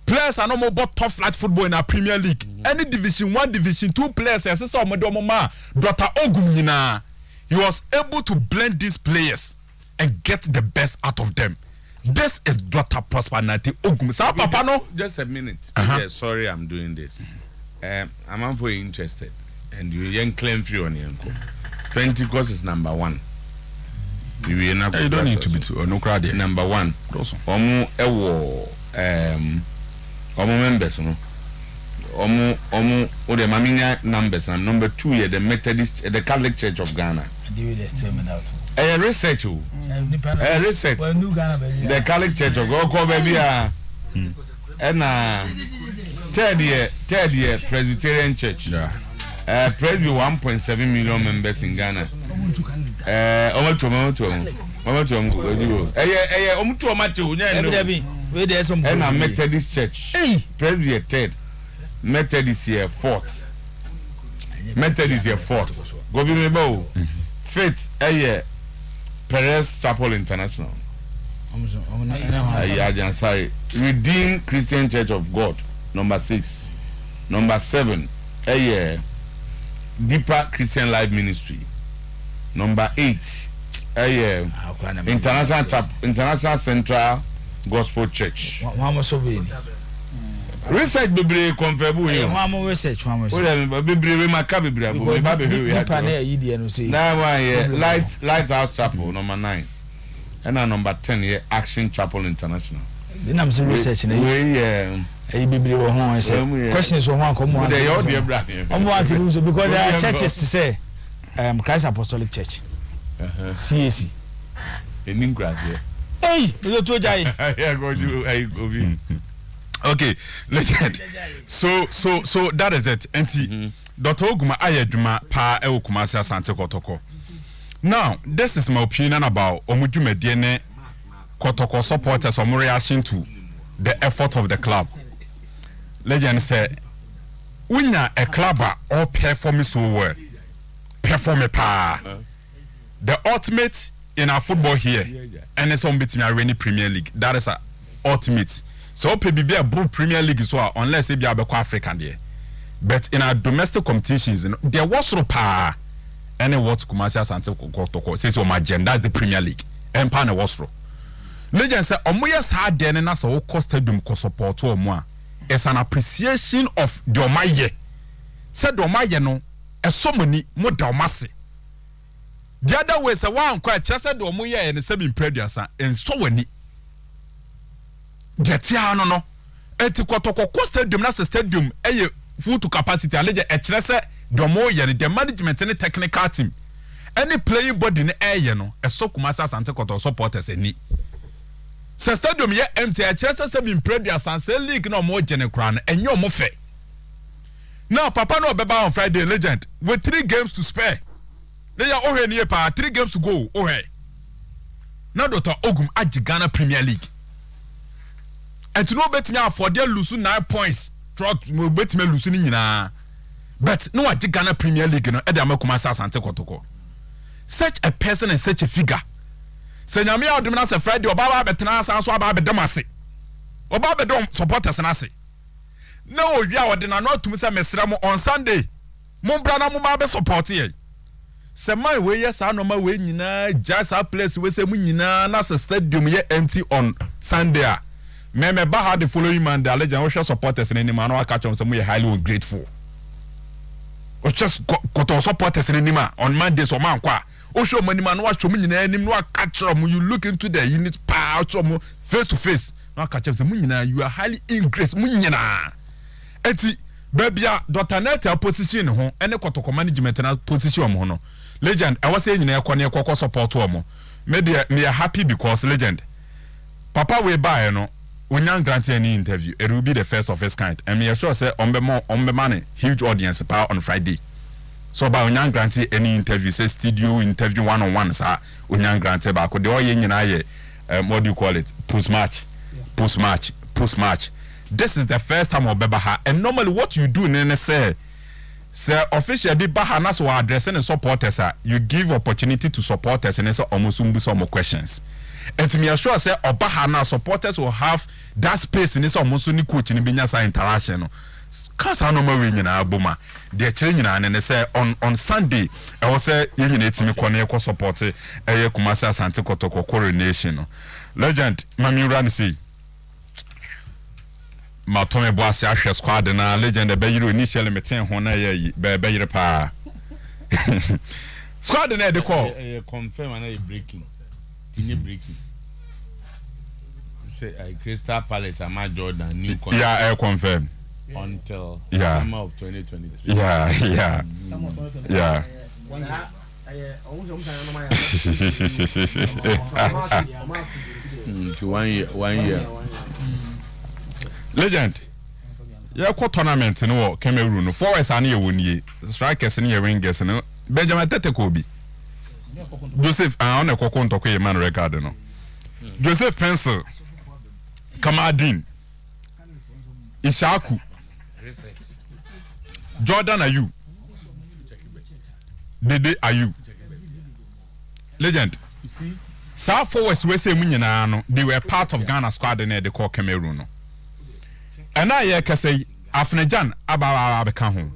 Players are no more about top flight football in our Premier League. Any Division 1, Division 2 players, as I saw Modomoma, Dr. Ogumina, he was able to blend these players and get the best out of them. This is Dr. Prosper Nate Ogum. So, Papa, no? Just a minute. Yeah, sorry, I'm doing this. I'm very interested. And you claim free on your 20 courses number 1. You don't need to be too no crowd. Number 1. Omo members no. Omo the maminya numbers and number 2 here the Methodist the Catholic Church of Ghana. Research research. The Catholic Church of Ghana baby and third year Presbyterian Church. Yeah. Presby 1.7 million members in Ghana. And Methodist Church. Presby 3rd. Methodist here 4th. Methodist here 4th. Government Faith Perez Chapel International. Sorry. Redeemed Christian Church of God. Number 6. Number 7. Deeper Christian Life Ministry. Number 8. International Central Gospel Church. Research bebre confirm you. One research. Bebre maka bebre abo. Lighthouse Chapel number 9. And number 10 here Action Chapel International. Then I'm saying research questions on one come on. Because there are churches to say Christ Apostolic Church. CAC. In English here. Hey, you to jai. Okay, Legend. So that is it. Enti Dr. Oguma ayeduma pa e Kumasi Asante Kotoko. Now, this is my opinion about omudumediene Kotoko supporters or reaction to the effort of the club. Legend said, when a club all performing so well, perform a pa. The ultimate in our football here, and it's on between our Premier League. That is a ultimate. So maybe a broad Premier League is well, unless it be a African there. But in our domestic competitions, there was no pa. Any what Kumasi Asante Kotoko says on my agenda, that's the Premier League. Empire was ro. Legend said, Omoyes had then and as a cost stadium ko support to Omoa. It's an appreciation of the Omaye. Said Omaye no, a so many more Dalmasi. The other way is a one quite just said Omoye and the same previous and so many. Getia no. Eti Kotoko cost stadium, that's a stadium, a full to capacity. Legend a chese. The management and the technical team. Any playing body in the air, no, a so Kumasi Asante Kotoko supporters any. Se stadium ye empty, a chance to be previous and say league no more general and you're more fair. Now, Papa no beba on Friday, Legend, with 3 games to spare. They are already near 3 games to go. Oh, hey. Now, Dr. Ogum at Ghana Premier League. And to know better now for their lose 9 points trot mo betime lusu ni nyina but no wa Ghana Premier League no e dey amakuma Asante Kotoko such a person and such a figure say nyame odum na say Friday obaba betena asan so aba bedam ase obaba bedom supporters na ase na owia ode na no atum say mesra mo on Sunday mo bra na mo ba be support ye say my we yes anoma we nyina just a place we say mu nyina na say stadium ye empty on Sunday me ba ha the following Monday legend we supporters in anima na catch them say we highly ungrateful o just koto supporters in anima on Monday so man kwa o show money man wa show mu nyina anim no catch them you look into the unit power show face to face na catch them say mu nyina you are highly ungrateful mu nyina eti babia Dr. Neta position ho ene kotoko management na position mo no legend I was saying nyina ekọ na ekọ support o mo me are happy because legend papa we buy no Unyan grant any interview, it will be the first of its kind. And me sure say on the money, huge audience power on Friday. So by Unyan grant any interview, say studio interview one-on-one, sir, Unyan grant back. The all yin what do you call it? Post match. This is the first time of Bebaha. And normally what you do in say official be baha na so addressing supporters, you give opportunity to supporters and say almost some more questions. And to me assure say Obahana supporters will have that space in this almost ni coach in binyasa interaction. Cause I know my na aboma. They changing and they say on Sunday I was say you need to me kwane support Kumasi Asante Kotoko coronation. Legend Mami Rani say Matome Boasi Ashe squad na legend be you initially meeting ho na ye be yire pa. Squad na dey call confirm and breaking. Breaking. Say Crystal Palace Ahmad Jordan new contract. Yeah, I confirm. Until summer of 2023. Yeah. To 1 year. Legend. Yeah, co tournament no Cameroon. Forwards are near 1 year. Strikers near wingers no. Benjamin Tete Kobe. Joseph on a cocoon to a man record no. Joseph Pencil Kamadin Ishaku Jordan Ayu Dede Ayu Legend. You see? South Forwards we say no, they were part of Ghana squad and they call Cameroon no. And I can say Afnejan Abawa beka ho.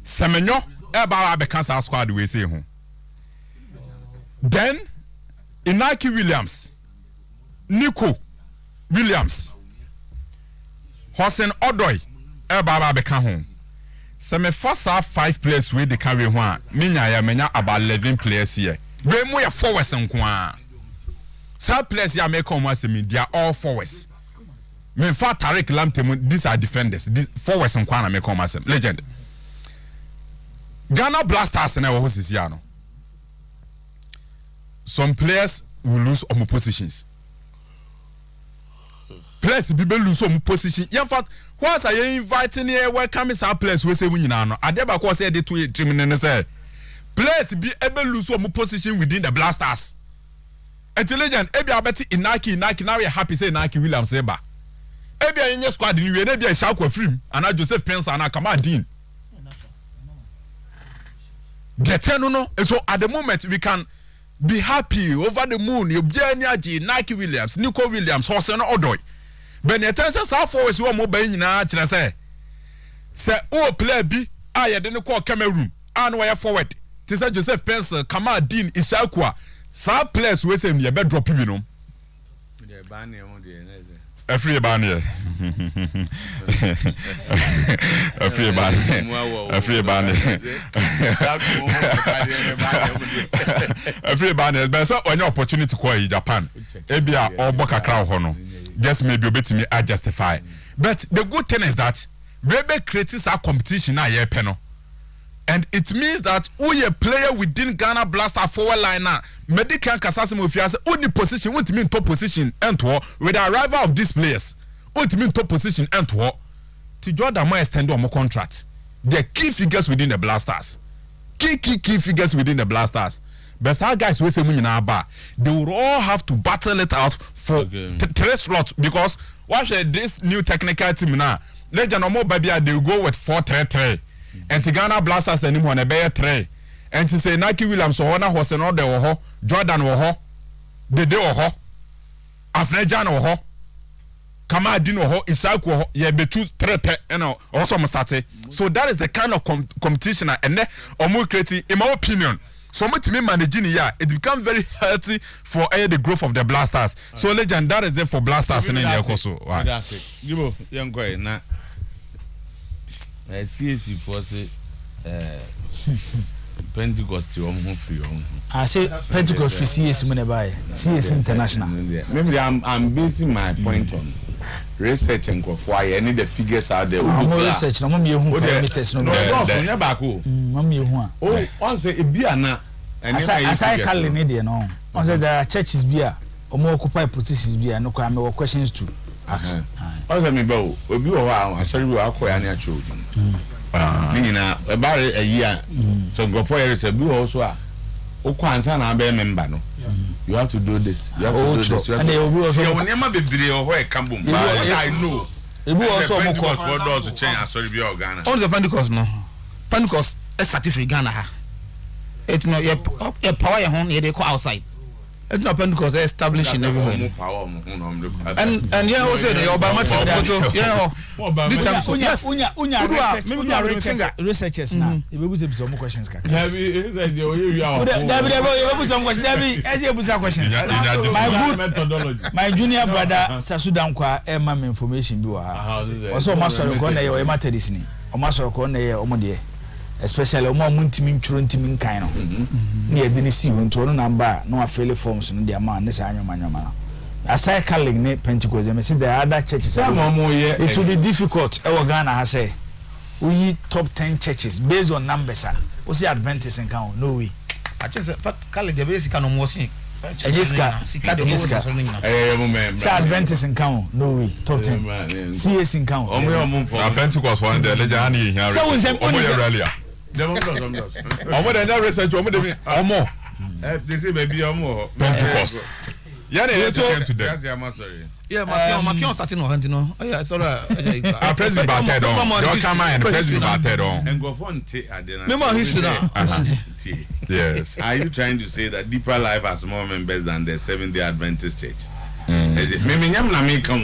Semenyo Abawa beka sa squad we say ho. Then Inaki Williams, Nico Williams, Hossein Odoi, Baba Beka So me first have 5 players with the carry one. Menya about 11 players here. We more forwards and kwa. Some players ya make come once me, they are all forwards. Me fa Tariq Lamte, these are defenders. These forwards and kwa na make come once. Legend. Ghana Blasters na wo sisi ano. Some players will lose on positions. Players people lose on position. In fact, once I inviting here, welcome some players we say we know. I never go say they 2 minutes say. Players be able lose on position within the Blasters. Intelligent, ebi abeti Inaki now we happy say Inaki Williams eba. Ebi a yenye squad ni we ebi a Shakwa Frim and Joseph Pence and Kamadin. Get no. So at the moment we can be happy over the moon. You be Nike Williams, Nico Williams, Hossein Odoi. But the tenses are forwards who are mobile in a say. Say, oh, player B, I didn't call Cameroon, and wire forward. Tisa Joseph Pence, Kamal Dean, Ishakwa. Some players who say, you better drop him, you know. A free banner. A free banner. A free banner. A free banner. But so when your opportunity to call Japan, Ebia or Boka Crown Hono, just maybe a bit me I justify. But the good thing is that Rebe creates a competition na ye peno. And it means that we a player within Ghana Blaster forward line now. Medical Kassim of Fias, only position, what mean top position, and with the arrival of these players, what mean top position, and to Jordan Moy extend on more contract. The key figures within the Blasters. Key figures within the Blasters. But our guys, we say, they will all have to battle it out for 3 slots because watch this new technical team now. legend omo babia they go with 4-3-3 and Ghana Blasters anim on a bear 3 and to say Nike Williams or na horse no de ho Jordan or ho Dede or ho Afnejan or ho Kama Dino ho Isaac ho ye be 2-3 also must start. So that is the kind of competition and omo creating in my opinion. So much me managing it becomes very healthy for the growth of the Blasters. So legend that is it for Blasters in India also. That's it. You young boy na CAC for say Pentecost you home free home. I say Pentecost for CAC money buy CAC International. Maybe I'm basing my point on research and why I need the figures out there. Research no me hu parameters no. No, so nya ba ko. Me hu a. Oh, on say e bia na. Aside Kali ne dey no. On say there are churches bia omo occupy positions bia no kwa me questions to ask. On say me ba obi wo ha asori bi wa akoya na acho odi. Nina e ba year so go for years bi wo so a okwansa na be member no. You have to do this. You have to do this. And they will also. You never be video or a cambum. I know. It will also more for doors to change. Sorry, be all Ghana. On the Pentecost, no. Pentecost is certificate Ghana. It's not your power your home. They call outside. It's not Pentecost establishing everywhere. And yeah, also your biometric. Yeah. Researchers now. You will be some questions. My junior brother Sasudan kwa ema information bi wa ha. Also masoro ko na ye o Methodist ni. O masoro ko na ye o mo de. Especially o mo ntimi ntworo ntimi nkan no. Na ye de ni si won to no number no afele forms no de ama ne sa anyoma. Aside Catholic ne Pentecost me see the other churches. It will be difficult e wo Ghana ha say. We top 10 churches based on numbers ah. We see Adventists in count no way. I just but Catholic the basic no more see. Say Adventists in count no way top 10. CS in count. Pentecost one the legend here. So we say earlier. The research omo. They say baby omo. Pentecost. Yeah, they came to them. Yeah, Makion starting on hunting. Oh yeah, sorry. President batted on. Don't come and President batted on. And go for Adena. Remember history now. Yes. Are you trying to say that Deeper Life has more members than the Seventh-day Adventist Church? Maybe nyam na me come.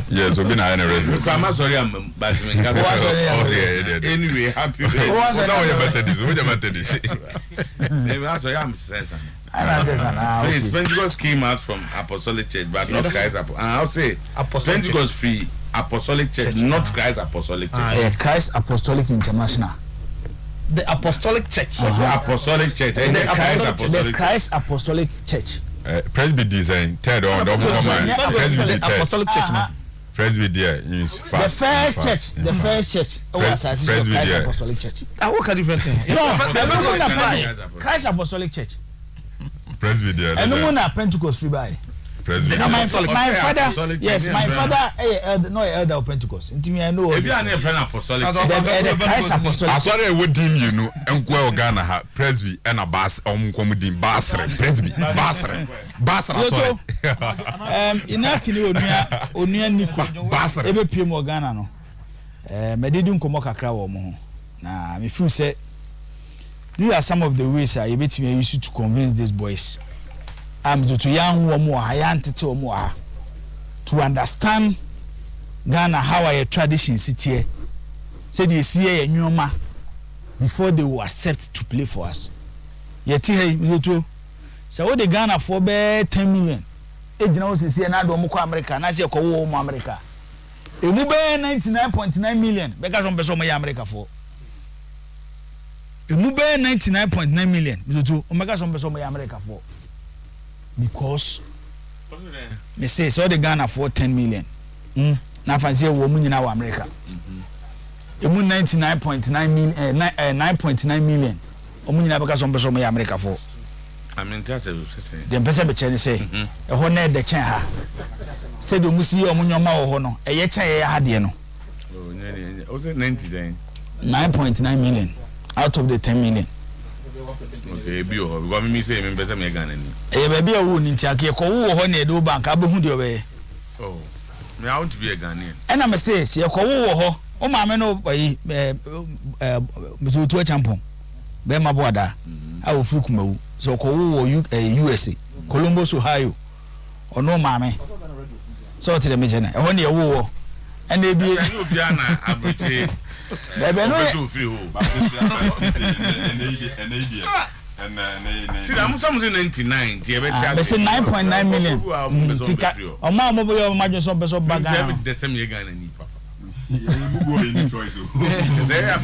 Yes, we've been in a residence. I'm sorry, but anyway, happy birthday. What's your Methodist? Maybe I'm sorry, I'm sensitive. Pentecost came out from Apostolic Church, but not Christ. I'll say Pentecost free Apostolic Church, not Christ Apostolic Church. Christ Apostolic International. The Apostolic Church. Apostolic Church. The Christ Apostolic Church. Presby design. Third on Apostolic Church. Presbyterian. The first church. Was Christ Apostolic Church. I work a different thing. No, Christ Apostolic Church. Presbyterian. And no one Pentecost free by. My father, yes, my father, no elder of Pentecost. Intimate, I know. If you are a friend apostolic, the Christ Apostolic. I saw they would deem you know, and go Ghana ha Presby and a bass comedy Basra, Presby, Basra. Inakini onia Nico Basra. Ebe PM Ghana no. Medidun komo kakra wo mo. Na me feel say these are some of the ways I bet me used to convince these boys. To young woman, to understand Ghana how our tradition sit here. Say they see a new ma before they will accept to play for us. Yet here you too. So what the Ghana for be 10 million. E jina wo sisi na do mko America na se ko wo mo America. E mu be 99.9 million. Be ka so be so mo America for. E mu be 99.9 million. You too. O me ka so be so mo America for. Because me say so the Ghana for 10 million. Na fancy wo mu nyina wa America. E mu 99.9 million 9.9 million. O mu nyina beka so mbeso mo America for. I mean that's a say. Dem pese be che ni say. E ho na de chen ha. Say do mu si o mu nyoma wo ho no. E ye chen ye ha de no. Oh nyani. O say 9.9 million out of the 10 million. Okay, bio. Because me say me pese me Ghana ni. E be bia wo ni nti ake ko wo ho na e do bank abehu de obeye. Oh. Me I want to be a Ghanaian. And I'm say see ko wo o ma me no boyi Mr. Otuo Acheampong be ma boada a wo furu kumawu so ko wo USA Columbus Ohio ono ma me so to the me jena e ho ne ye wo and e bi Obiana abuche bebe no to free ho See, I'm something 99. They say 9.9 million. Tika, Oma mo boyo imagine some person baga. The same year Ghana ni papa. Say I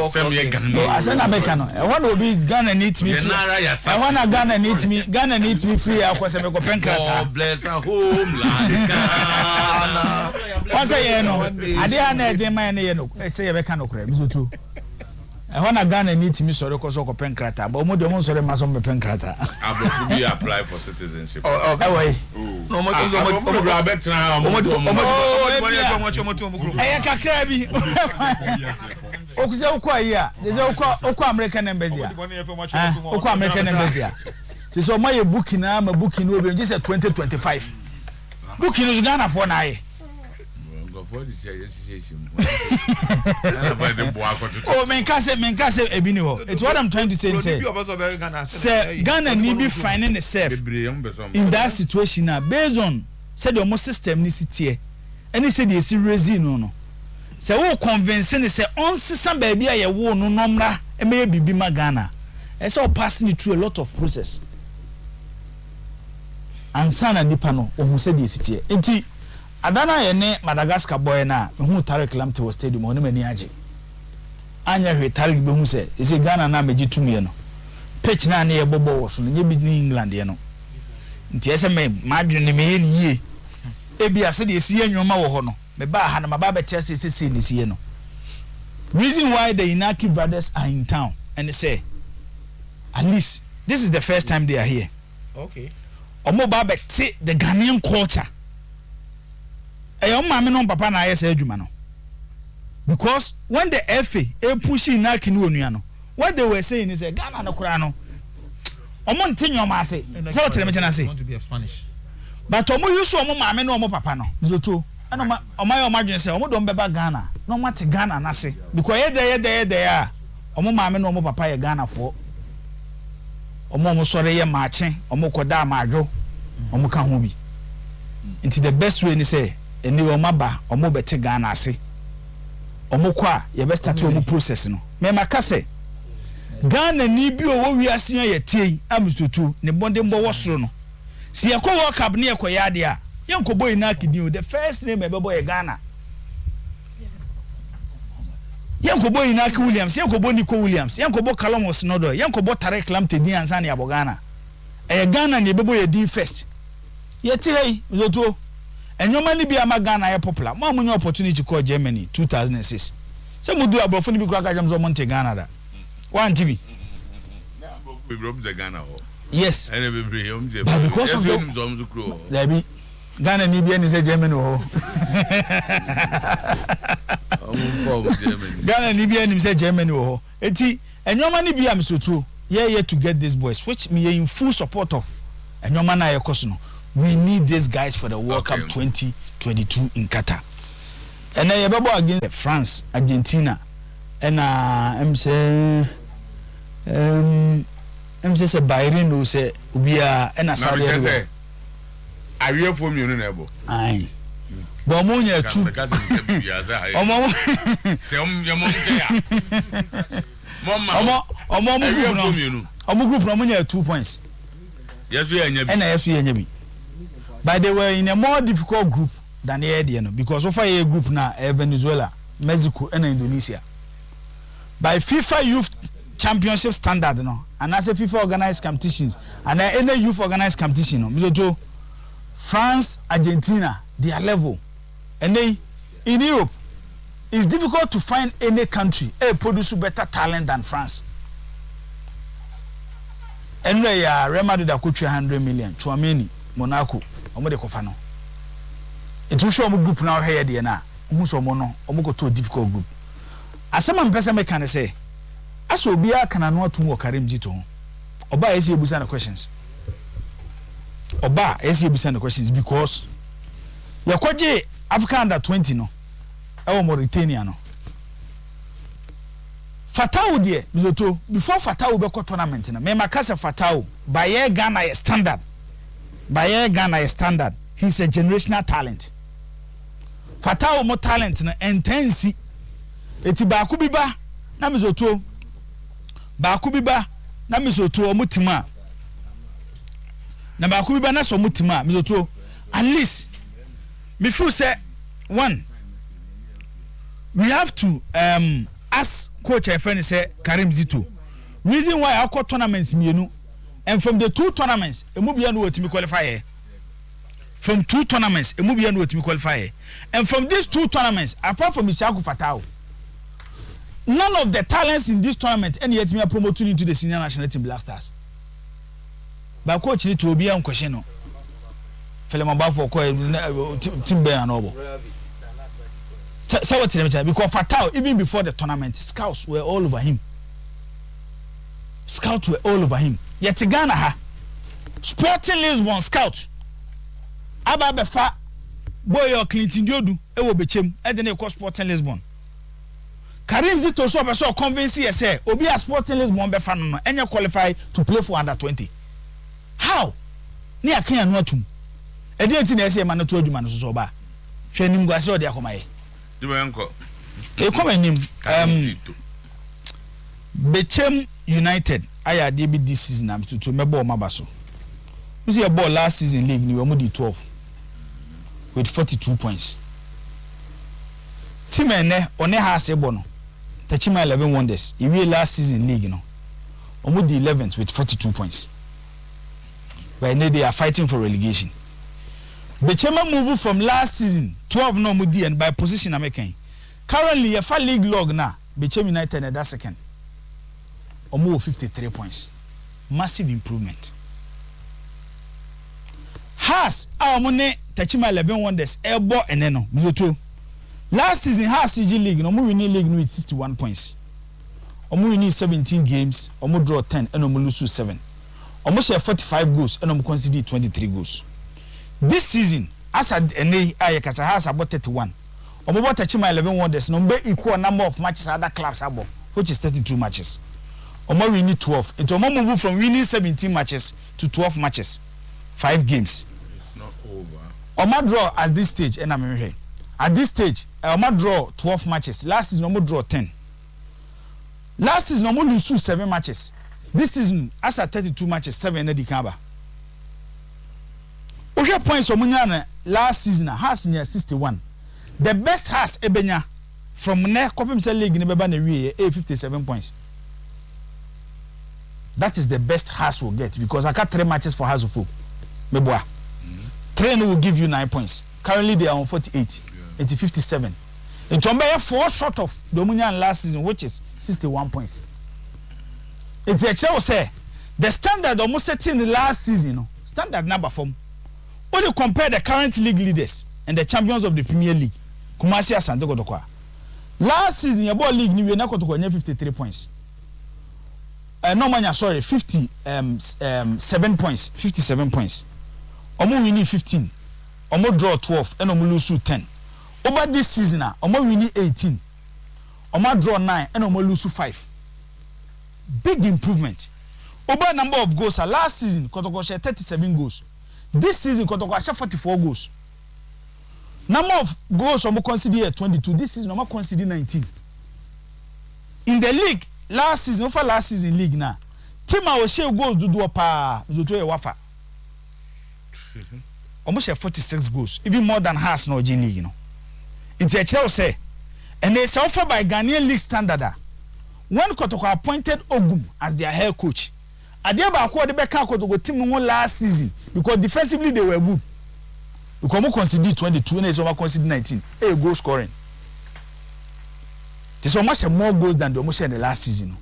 same year Ghana. I say na make no. I want to be Ghana needs me free. I want Ghana needs me free. I kwese me ko penkrata. God bless our homeland Ghana. Once ye no. Ade ha na dey man ye no. Say ye be kan okra. Mi so tu. I want Ghana need me sorry because of penkrata, but mo de mo sorry ma so me penkrata. Abrofu be apply for citizenship. Oh, way. No mo grab it now. Eh kakra bi. Okuze okwa yi a, dey say okwa American embassy. Okwa American embassy. Say so my booking na ma booking no be just 2025. Booking is Ghana for na ye. Oh, men can say ebini ho. It's what I'm trying to say. Say Ghana need be finding itself in that situation now based on say the almost system ni sitie. Any say the serious no. Say wo convincing say on system baby aye wo no nomra e me bibi ma Ghana. E say passing through a lot of process. Ansana nipa no o hu say the sitie. Enti Adana yene Madagascar boy na hu Tarek Lamte was stadium oni mani age anya hwe Tarek be hu se ise Ghana na meji tumie no pitch na na ye bobo wo so nye bi ni England ye no nti ese me madwene me ye ni ye ebi ase de esi enwoma wo ho no me ba ha na maba be test ese ni sie no reason why the Inaki brothers are in town and they say at least this is the first time they are here. Okay. Omo ba be the Ghanaian culture. Mama no papa na ayese adwuma no because when the FA pushing na kini onua no what they were saying is Ghana no kura no omo ntinyo ma ase say what me chana say want to be a Spanish but omo use omo mama no omo papa no zoto ana omo ya omo adwene say omo don beba Ghana no mate Ghana na se because ye dey a omo mama no omo papa ye Ghana fo omo sore ye maache omo koda amaadwo omo ka ho bi into the best way ni say eni omaba omo beti Ghana ase omo kwa ye be start omo process no me maka se Ghana ni bi owo wiase ye tie amstutu ne bonde mbo wosoro no si ye ko World Cup ne ye ko yade a ye nkobo Inaki di the first name e bebo ye Ghana ye nkobo Inaki Williams ye nkobo Nico Williams ye nkobo Callum Osnodo ye nkobo Tarek Lamte di ansa ne abo Ghana e Ghana ne bebo ye di first ye tie zoto enyoma ni bi ama Ghana ye popular mo amunye opportunity call Germany 2006 say mo do abrofo ni bi kwa kajam zo monte Ghana da one TV we broke the Ghana ho yes but because of there be Ghana ni bi any say Germany ho Ghana ni bi any say Germany ho eti enyoma ni bi am so too here to get these boys which me in full support of enyoma na ye koso no. We need these guys for the World Cup 2022 in Qatar. And then you against France, Argentina, and I'm saying Bahrain who say we are and Saudi Arabia. Are you from you nebo? Aye. But monya two. Group no monya 2 points. Yes we are nyabi. And yes we are nyabi. But they were in a more difficult group than the Ediano because of a group now Venezuela, Mexico, and Indonesia. By FIFA Youth Championship standard, no, and as a FIFA organized competitions, and any youth organized competition, no, France, Argentina, their level, and they in Europe, it's difficult to find any country produce better talent than France. And they are Real Madrid that could 300 million, Chouameni, Monaco. Omo de kofa no etu show omo group na ohwe de na omo so omo no omo go to difficult group asema mpesa me kan say aso obi aka na no atum wo Karim Jito oba esi ebusa na questions because Yakwaje Africa under 20 no. Ewo Mauritania no. Fatao de bizoto before Fatao be ko tournament na. Me makasa Fatao by Ghana is standard. By Ghana is standard. He's a generational talent. Fatao mo talent na intense. Eti ba ku bi ba na mizoto. Ba ku bi ba na mizoto omutima. Na ba ku bi ba na so mutima mizoto. At least me feel say one we have to ask coach a friend say Karim Zito reason why our tournaments mienu and from the 2 tournaments emubia no otimi qualify from 2 tournaments emubia no otimi qualify and from these 2 tournaments apart from Ishaku Fatao none of the talents in this tournament any yet me promoted into the senior national team Black Stars ba coach ni to obi an question no Felema Bafo team bear and all. So what because Fatao, even before the tournament, scouts were all over him. Scouts were all over him. Yet Ghana ha Sporting Lisbon scout. Aba befa boy or Clinton Diodu, ewo bechem, edene ko Sporting Lisbon. Karim Zito so convince you say obi a Sporting Lisbon befa no enye qualify to play for under 20. How? Ni akan anu atum. Edi enti na ese ma na to aduma no so ba. Hwe nim gwa se odi akomaye. Dibenko. E come nim Bechem United aya dey be this season am to mebo maba so. You see a ball last season league ni we mo di 12 with 42 points. Team ene one ha asebo no. Sometymer 11 Wonders. Iwe last season league no. Omo di 11th with 42 points. But now they are fighting for relegation. Bechema move from last season 12 no mudi and by position American. Currently a league log na Bechem United at that second. Omo 53 points. Massive improvement. Has our money Sometymer 11 Wonders elbow and eno mizoto. Last season has CG league no mo win league no with 61 points. Omo win 17 games, omo draw 10 and omo lose 7. Omo share 45 goals and omo concede 23 goals. This season, as a NA Ayakasa has about 31. Omo Sometymer 11 Wonders no be equal number of matches other clubs abo, which is 32 matches. Omo win 12. It omo move from winning 17 matches to 12 matches. 5 games. It's not over. Omo draw at this stage and I'm here. At this stage, omo draw 12 matches. Last season omo draw 10. Last season omo lose 7 matches. This season as a 32 matches 7 na di kaba. Oje points omunya na last season has near 61. The best has ebenya from ne kopim say league ni beba na wie 57 points. That is the best has will get because I got 3 matches for House of Folk. Meboa. 3 will give you 9 points. Currently they are on 48. Yeah. 57. It will be 4 short of the omunya last season which is 61 points. It's a show say the standard almost set in the last season, no? Standard number form. When you compare the current league leaders and the champions of the Premier League, Kumasi Asante Kotokwa. Last season, your ball league, you were 53 points. No man, sorry, 57 points. 57 points. Omo winning 15. Omo draw 12 and omo lose 10. Over this season, omo winning 18. Omo draw 9 and omo lose 5. Big improvement. Over number of goals, last season, Kotoko share 37 goals. This season, Kotoko share 44 goals. Number of goals, omo consider 22. This season, omo consider 19. In the league, last season, over last season league now, team our share goals do pa zoto e wafa. Almost share 46 goals, even more than Haas no G League, you know. It's a chance say, and they say offered by Ghanaian league standard. When Kotoko appointed Ogum as their head coach, Adeba acquired the back Kotoko team last season because defensively they were good. Because we conceded 22 and they conceded 19. A goal scoring. There's so much more goals than the almost in the last season.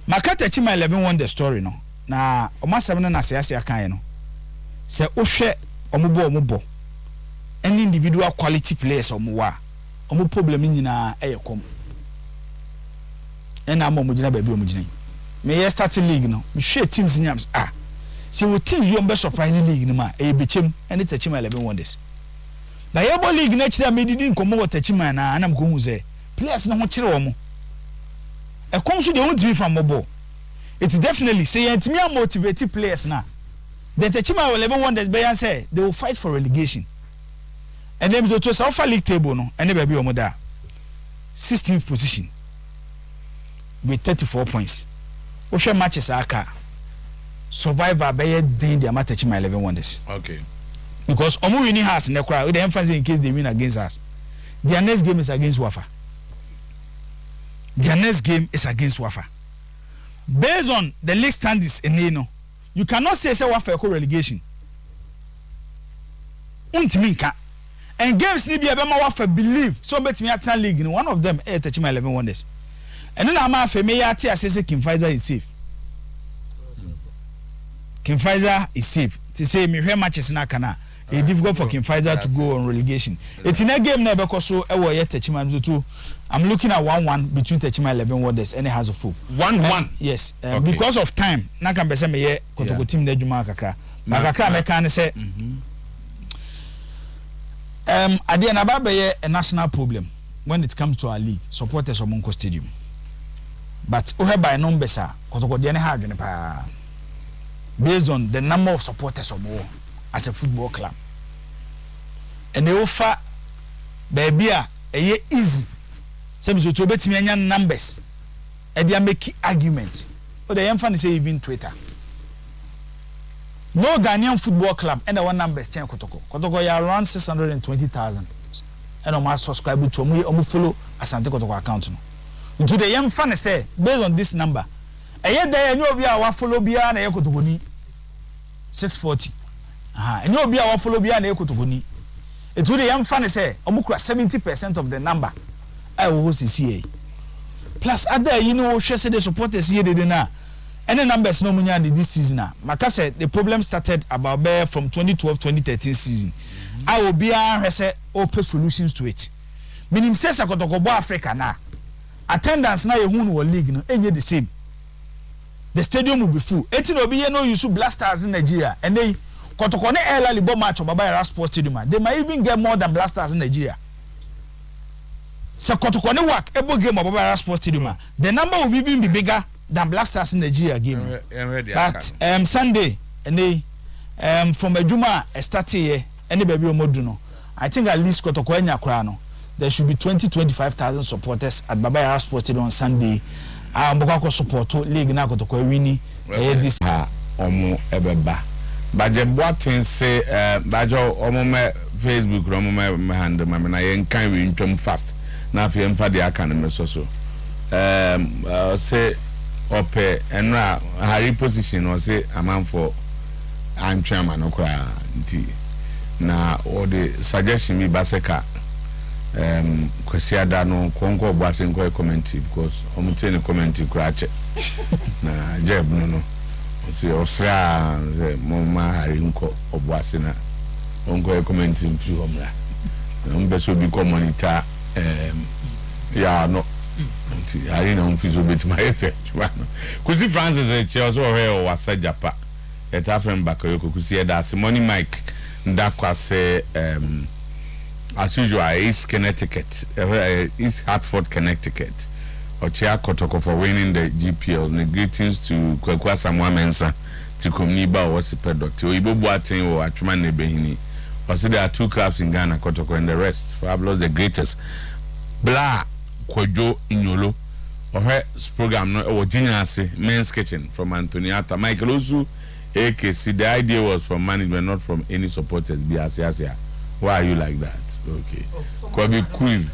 Makata Sometymer 11 won the story no. Na Oma 7 na siasa kan no. Se ohwe omubo any individual quality players omuwa. Omu problem nyina eyekom. Ena am omugina ba bi omugina. Me starting league no. Me hwe teams nyams se wo team you be surprising league no ma e bechem any Sometymer 11 wonders. Ba yebo league na chira medidi nkomo watachima na anam ko hu say players na ho chire wo mo. E kom so de won timi fa mobo. It's definitely say yentimi am motivate players na. The Techima will ever want that say they will fight for relegation. And then to South League table no and baby omoda 16th position with 34 points. We share matches aka survivor by then the amateur Techima 11 wonders. Okay. Because omo winning has in the crowd with the emphasis in case they win against us. Their next game is against Wafa. Their next game is against Wafa. Based on the league standings in Nino, you cannot say Wafa a relegation. Untiminka. And games ni be abema Wafa believe so bet me at league in one of them Techima 11 wonders. And then ama fe me yati asese Kim Pfizer is safe. Kim Pfizer is safe. To say me hwe matches na kana it's difficult for Kim Pfizer to go on relegation. It's in a game na because so e wo Techima too. I'm looking at 1-1 between Techima 11 wonders and it has a full 1-1. Yes, because of time. Na kan be say me ye Kotoko team na djuma kakra. Ma kakra me kan say ade na ba be a national problem when it comes to our league. Supporters of Monko Stadium. But we have by numbers Kotoko de ne ha adwene pa. Based on the number of supporters of Mo as a football club. And they offer baby easy. Some so to bet me numbers. And they make arguments. But the emphasis say even Twitter. No Ghanaian football club and the one numbers change Kotoko. Kotoko ya around 620,000. And on my subscribe to me follow Asante Kotoko account. To the young fan say based on this number. And yet there you be our follow bia na Kotoko ni 640. And you be our follow bia na Kotoko ni. It to the young fan say omukura 70% of the number. I will host CCA. Plus other share say the supporters here they na. Any numbers no munya this season na. Maka said the problem started about there from 2012-2013 season. I will be say open solutions to it. Meaning say Kotoko bo Africa na. Attendance na ye hu league no enye the same. The stadium will be full. Etin obi ye no use Blasters in Nigeria and they Kotoko ne early bo match of Baba Sports Stadium. They might even get more than Blasters in Nigeria. So Kotoko ne work able game of Baba Sports Stadium. The number will even be bigger than Blasters in Nigeria game. But Sunday and they from Ejuma start here any baby omoduno. I think at least Kotoko enya krano. There should be 20-25,000 supporters at Baba Sports Stadium on Sunday. Mboko support league na Kotoko wini this omo ebeba. Baje boatin say bajo omo me Facebook omo me handle me na yen kan we ntwam fast. Na afi emfa de aka ne so say ope enra high position or say amanfo I'm chairman okra nti na all the suggestion me baseka kwesiada no konko boase nko commentary because omutie ne commentary kra na jeb no say osra mama hari nko oboase na onko commentary mpi homra mbeso bi ko monitor yeah no I don't feel so bit my head. Kusi Francis a Chelsea or was a Japa at African Bakayoko Kusi that's money Mike Ndakwa say as usual East Connecticut East Hartford Connecticut or Chia Kotoko for winning the GPL. The greetings to Kwekwa Samuel Mensa to Kumniba or Sipedo to Ibo Boateng or Atman Nebehini. Also there are two clubs in Ghana, Kotoko and the rest. Fabulous the greatest. Blah Kojo Inyolo or her program no or Genius Men's Kitchen from Antoniata. Michael Osu AKC. The idea was from management, not from any supporters. Why are you like that? Okay. Kobe Queen.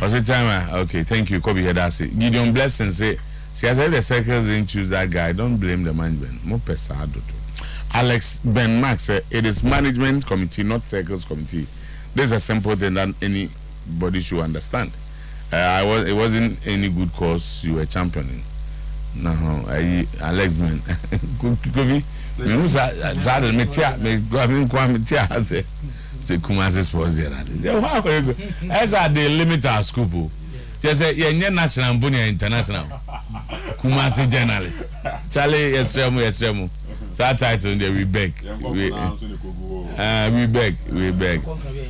Was it time? Okay, thank you, Kobe Hedasi. Gideon Blessing say, see, as the circles didn't choose that guy, don't blame the management. More pesado. Alex Ben Max said, it is management committee, not circles committee. This is a simple thing that anybody should understand. It wasn't any good cause you were championing. No, Alex Ben. Kobe, you know, Zadal Metia, me go having Kwamitia, say Kumasi Sports there. As are the limit our scoop. Just say, yeah, national, Bunia international. Kumasi journalist. Charlie, yes, Chemu. So I title there, we beg. We beg.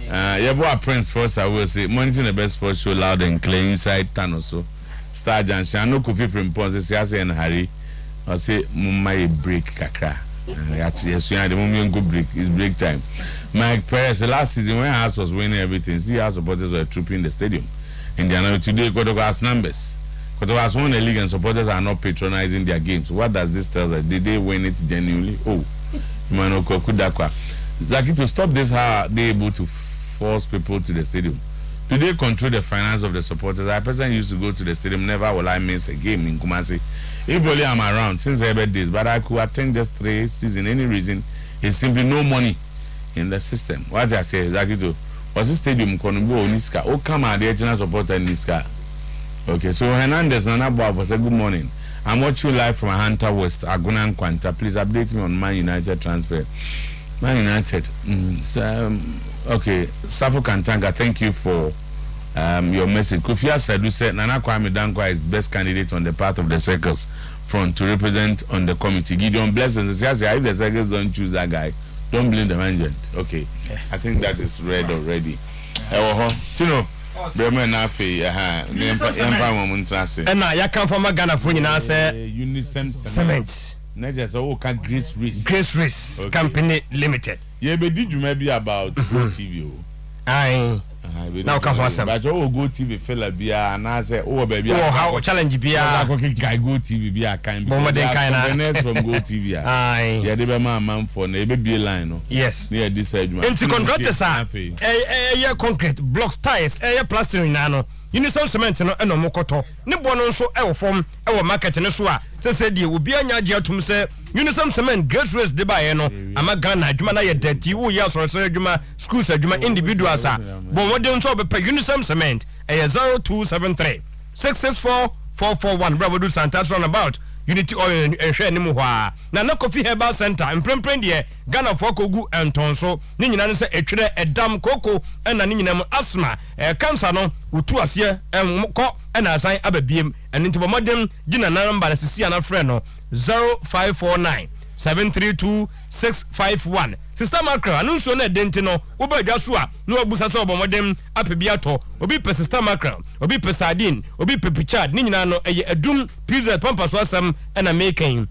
Yeboah Prince first I will say monitoring the best sports show loud and clear inside town also. Star Junction. I know Kofi from Ponce say in hurry. I say my break kakra. Actually, yes, the moment go break. It's break time. Mike Perez, last season when House was winning everything, see how supporters were trooping the stadium. And they are now today Kotokas numbers. Kotokas won the league and supporters are not patronizing their games. What does this tell us? Did they win it genuinely? Oh, Manoko Kudakwa. Zaki, to stop this, how are they able to force people to the stadium? Do they control the finance of the supporters? I personally used to go to the stadium. Never will I miss a game in Kumasi. If only I'm around since every days, but I could attend just 3 seasons. Any reason? It's simply no money in the system. What I say exactly to was the stadium Konubo Niska? Oh, come on, the original supporter Niska. Okay, so Hernandez Nanabo was a good morning. I'm watching you live from Hunter West, Aguna and Quanta. Please update me on Man United transfer. Man United. Okay, Safo Kantanga, thank you for your message. Kofi Asadu said Nana Kwame Dankwa is best candidate on the part of the circles front to represent on the committee. Gideon Blessings says if the circles don't choose that guy, don't blame the management. Okay, I think that is read already. Tino, Bremen Nafi, and now you come from a Ghana for you now, say Unisem Cement. Just Grace Race. Grace Race Company Limited. Yeah, but did you maybe about TV? Aye. Now come on, but Go TV fella be and I say, oh baby, how challenge be a Go TV be a kind from Go TV. Aye. Yeah, they be my man for maybe a line. Yes. Near this segment. Into contractors are concrete blocks, tires, plastering nano. Unisem cement no eno mokoto ne bono nso ewo form ewo market ne so a se de obi anya gye atum se Unisem cement Great Race de bae no ama Ghana adwuma na ye dirty wo ya so adwuma schools adwuma individuals a bo modern nso be Unisem cement 0273 664 441 Bravo Santa about Unity Oil ehwe ni mu hwa na Kofi Herbal Center emprempren de Ghana for kogu entonso ni nyina ne se etwere edam koko na ni nyina mu asthma cancer no Otuo Acheampong na asan ababiem ene nti bomodem gina na number na sisi na frɛ no 0549 732 651 Sister Macro anunso na denti no wo ba dwa so a no abusa se obomodem apebia to obi pe Sister Macro obi pe sardine obi pe pichard ni nyina no eye adum pizza pampa so asem na making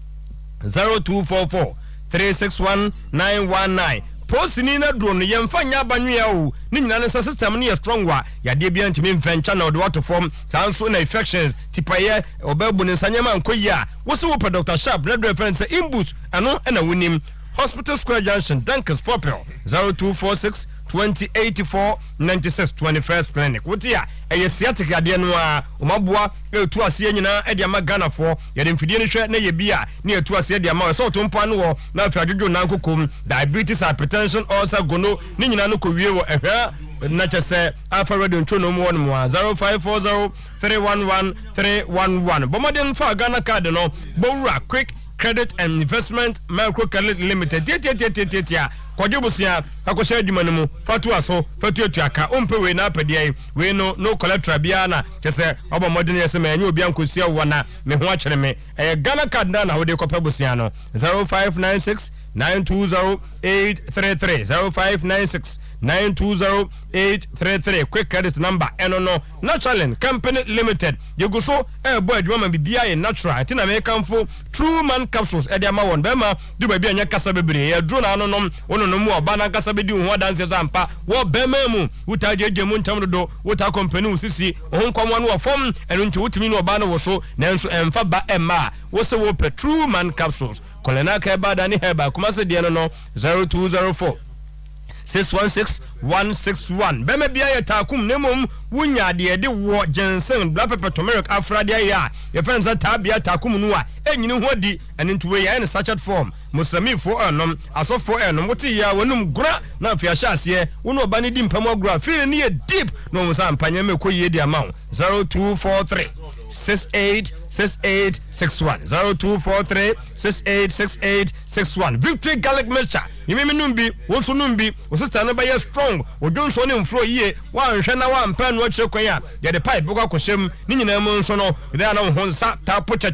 0244 361 919 Posini na drone no yemfa nya abanwea o ni nyina ne system ne strong wa yade bia ntimi mfencha na water form sanso na infections tipaye obabu ne nsanyama nkoyi a wo se wo pe Dr. Sharp na reference imbus ano na wonim Hospital Square Junction Dankers Popel 0246 2084 96 21st Clinic wotia sciatic ade no a omabua etu ase nyina e de ama Ghana for ye de mfidie ne hwe na ye bia na etu ase de ama so to mpa no wo na afi adwodwo na nkokom diabetes hypertension ulcer gono ni nyina no kowie wo ehwa na chese afa radio ntwo no mo 0540 311 311 bomodin fa Ghana card no bowura quick Credit and Investment Micro Credit Limited. Tia. Kwajobusia akosha adwuma no mu fatu aso fatu atuaka ompe we na apede we no collateral bia na chese obo modern yese ma anya obi ankosia wona me ho akere me Ghana card na wo de kopa busia no 0596 920 833 0596 920-833 quick credit number no Natural Company Limited yeguso ebo adwuma bibia ye natural tina me kamfo True Man capsules e dia ma won be ma du ba bia nya kasa bebre ye dro na no no mu oba na kasa be di ho danse zampa wo be ma mu wuta jeje mu ntam do wuta company usisi ho nkwamwa no fom eno nti wutimi no oba na wo so nanso emfa ba emma wo se wo True Man capsules kolena ka ba da ni heba kuma se die no 0204 616-161 Bema bia ye takum nemom wunya de wo jensen black pepper turmeric afrade ya ye friends tabia takum no a enyini ho di ene ntuwe ya ene sachet form musami fo anom asofo enom wote ya wonum gura na afia hyase wono oba ne di mpam agura feel ne ye deep no musa mpanya me koyi di amount 0243 68 6861 0243 686861 Victory Garlic Mixture yimi numbi wonso numbi wo sister no be strong odwonso ne mfro yie wa nhwe na wa mpa no akire kwan a ye de pipe boko akoshem ni nyina mu nso no de na ho nsa ta po cha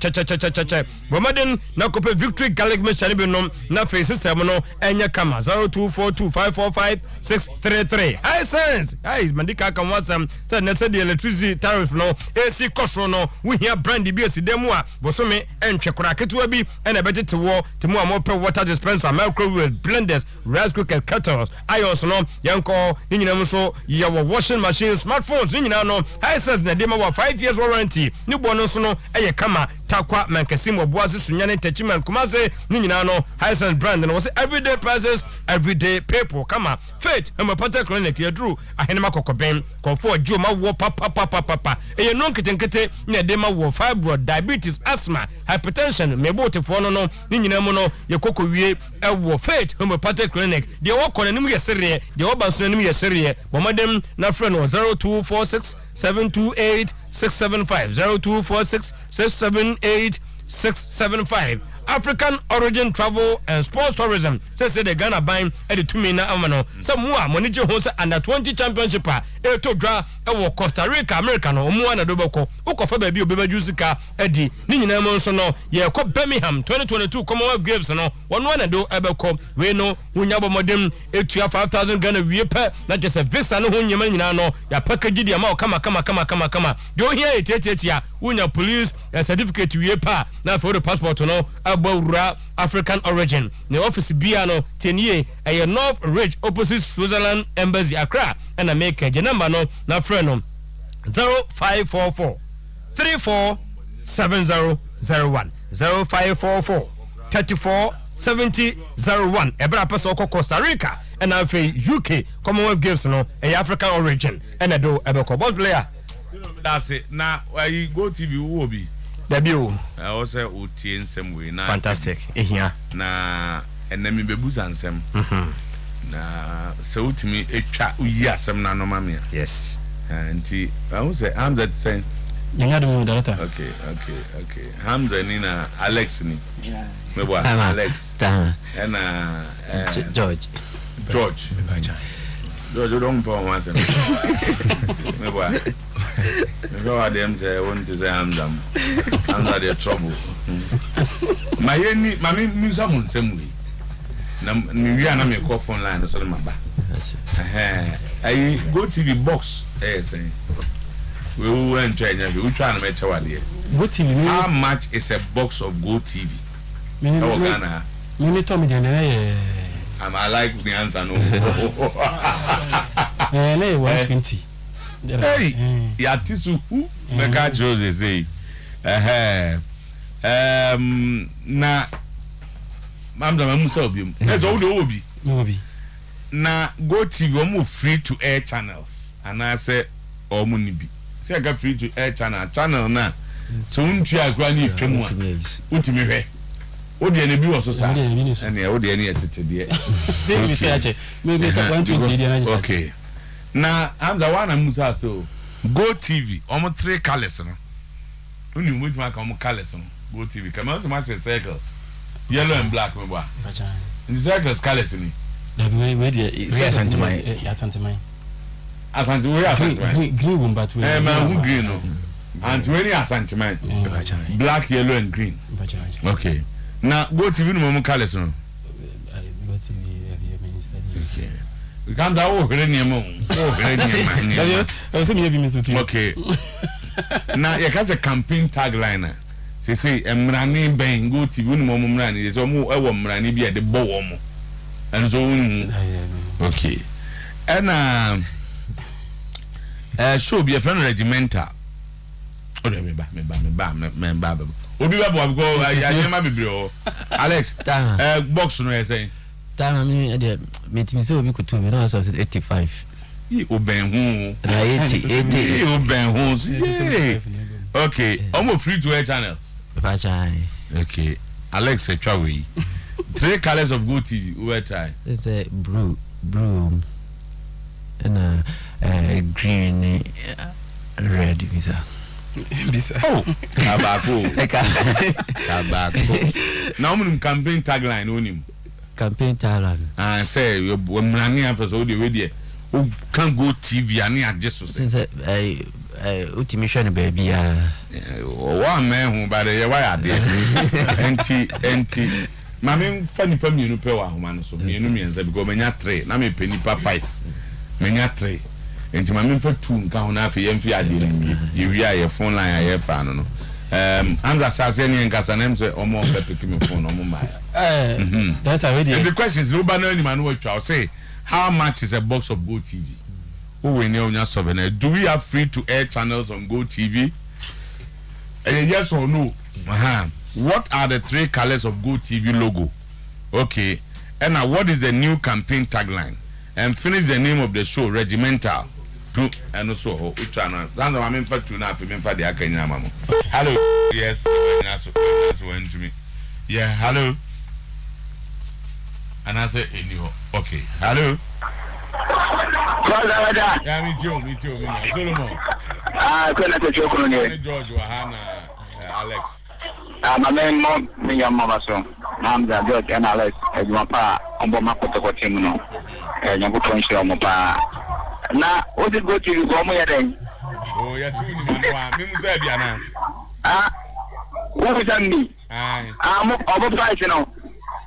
bomaden na kope Victory Garlic Mixture bi nom na face system no enya kama 0242545633 high sense guys mandika kan wasam say na say the electricity tariff no AC cost no we here brand bi asidemu a bosome entwe kora ketewa bi na betete wo temu a mo pe water dispenser microwave blenders rice cooker kettles irons no yanko ni nyina so ya washing machine smartphones ni nyina no high sense na dem wa 5 years warranty ni bo no so no eye kama takwa mankasim oboase sunyane tachiman kumase ni nyina no high sense brand no was everyday prices everyday people kama faith homeopathic clinic ya drew ahenema kokoben konfo joma wo papa eye no nketenkete na dem wo fibroid diabetes asthma hypertension mebote no ni nyina mu no ye kokowie ewo faith homeopathic clinic de wo kɔ nanim yɛ sereɛ de wo ba so nanim yɛ sereɛ bomadem na frɛ no 0246 728 675 0246 678 675 African Origin Travel and Sports Tourism say the Ghana buying at the 2 million amano some more money host under 20 championship e to draw e Costa Rica America no mu na doboko ukofa ba bi obeba jusika edi ni nyina mo so no ye kɔ Birmingham 2022 Commonwealth Games no wono na do ebekɔ we no wunya bomodem etua 5000 Ghana wie pe na just visa no ho nyema nyina no ya package dia ma kama de o hia etietia wunya police certificate wie pa na for the passport no abawura African Origin the office bia no tenie a North Ridge opposite Switzerland Embassy Accra and America the number no na friend no 0544 347001 0544 347001 ebra person ko Costa Rica and afi UK Commonwealth Games no a African Origin and do ebeko boss player that's it now I go TV wo bi Debut. I also utie nsem we na fantastic. Ehia. Na enemi bebusa nsem. Na se utimi etwa uyi asem na normal me. Yes. Anti I am that saying. Yanga do director. Okay. Hamza ni na Alex ni. Yeah. Mebwa Alex. Ta. Na George. George don't put one answer. Mebwa. Go at them say want to say Hamza the trouble. My music on same way. Na me na me call phone line so ma ba. I go TV box say we went try we try na me chewa there. Go TV. How much is a box of Go TV? Ghana. Me to me dey I like the answer no. 120. Hey, ya tisu who mega Jose say. Na mamda mamusa obi. That's all the obi. Na Go TV omo free to air channels. And I say omo ni bi. Say I got free to air channel na. So untu akwa ni twemu a. Utimi hwe. Odi ene bi woso sa. Ene odi ene etete de. Say me tell maybe 120 dey na. Okay. Na I'm the one amusa so Go TV omo 3 colors no. Uni mo tima ka omo colors no. Go TV come on so much circles. Yellow and black me boy. The circles colors ni. That we dey Sometymer. Sometymer. Green one but we. Man who green no. And when Sometymer. Black, yellow and green. Okay. Now Go TV no mo colors no. Go TV okay. We can't do all green okay. Now you got a campaign tagline. She say Mrani Ben Go TV no mo mrani. There's almost a mrani be at the bow. And so okay. And show be a friend regimental. Oh, me ba. Obi ba bo go ayema bibiro. Alex, box no say. Time me say obi ko to me na so 85. Yi oben hu. Na 80. Oben hu. Okay, almost free to air channels. Okay. Alex Echawi. 3 colors of Go TV over time. It's a blue and green red visa. Oh, Tabako. Now, campaign tagline on him. Campaign tagline. I say, when Rania for so the who can go TV and I just since ultimation baby. One man who by the why are there? Anti. Mammy, funny per me, no power, man, so me and me and because many 3, na me penny per 5. Many 3. And my men for 2 count half a year. You hear your phone line, I have found. And that's as any and Casanem say, or more picking my phone, or more. That's already the question is, Ruban man, what I'll say, how much is a box of Go TV? Who we know your souvenir? Do we have free to air channels on Go TV? Yes or no? What are the 3 colors of Go TV logo? Okay. And now, what is the new campaign tagline? And finish the name of the show, Regimental. And also, Uchana. That's what I mean for 2 now. For the Akanya Mamo. Hello. Yes. That's went to me. Yeah. Hello. And I say, okay. Hello. Yeah, me too. Solomon. George Wahana, Alex. My name is Mama Son. I'm the George and Alex. And my pa, on my Potocotino. And you put on show my pa. Now, what did go to you go more then? Oh, yes, you know. What is on me? I'm overpriced, you know.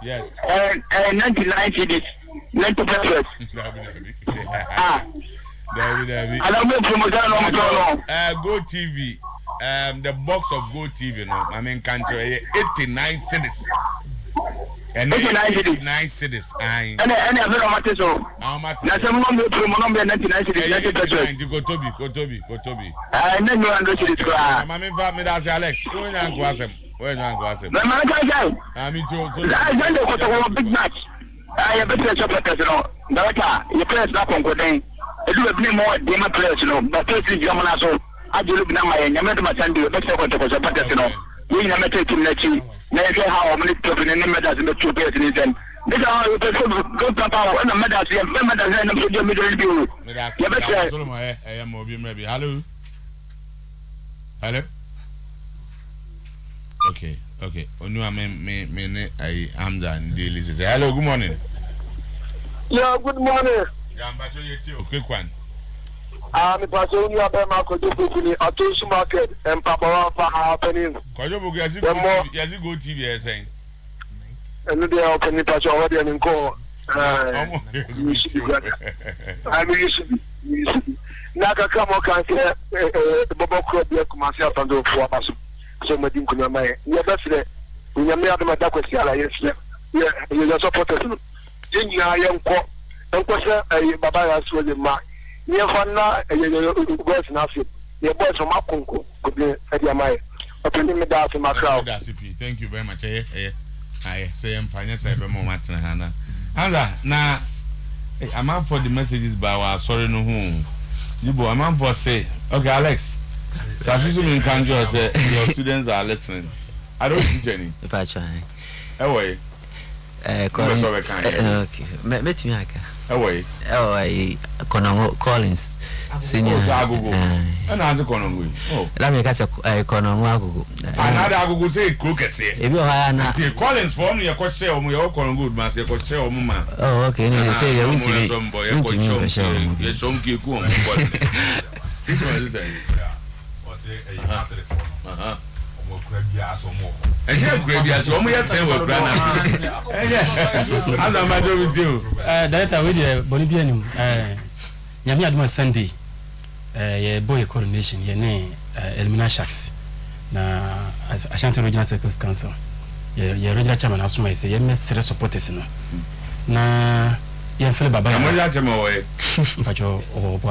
Yes. And 99 cities. 90 pesos. David. I don't know from Go TV. The box of Go TV, no. I mean, country 89 cities. And 89 cities. And I don't know what is so. How much? That's a number from 99 cities. Go Toby. And then you understand. I mean, that's Alex. Where you go ask him? I mean, don't know what a big match. I have been a supporter, you know. But you play not on good day. It will be more demon players, you know. But this is Yamanaso. I do look now and I met my son, the best of the supporters, you know. We never take him next year. Never how many people in the medals in the 2 players in his end. This is how you go to power when the medals and medals and the middle review. I am maybe. Hello. Okay. Onu I am done daily. Hello, good morning. Yeah, good morning. Quick one. I'm a person who have been a Toast market and Papa happening. Kojobu, yes, go TV, saying. And they are opening patch already and in call. I'm used to Naka come on, can't the Bobo Club, myself and do 4 hours. So my team could my best day. When you made my duck with Yala, yes, you are supported. Junior, I am caught. Don't question a Baba as well as my near Fana, a voice nothing. Your boys from Mapunko could be at your mind. Opening me down to my crowd. Thank you very much. I say I'm fine. Yes, I have a moment. Hannah. Now, I'm out for the messages by our sorry no home. I'm out for say, okay, Alex. So as you mean, can you say your students are listening? I don't teach any. If I try. Away. Okay. Met me. Away. Collins. Senior. And as a Conongo. Oh, let me catch a Conongo. Another say cook as if you are Collins for me, a coach share on your Conongo, master, coach share on Mama. Oh, okay. They say you're going to This one is and here, Gravy, as almost say, we're I'm not matter with you. That's a video, Bolivian. Yami Adma Sunday, a boy coronation, your name, Elmina Shacks. Now, as Ashanti Regional Circus Council, your regional chairman, also may say, you must support us. Now, you're Philip Baba. I'm going to away.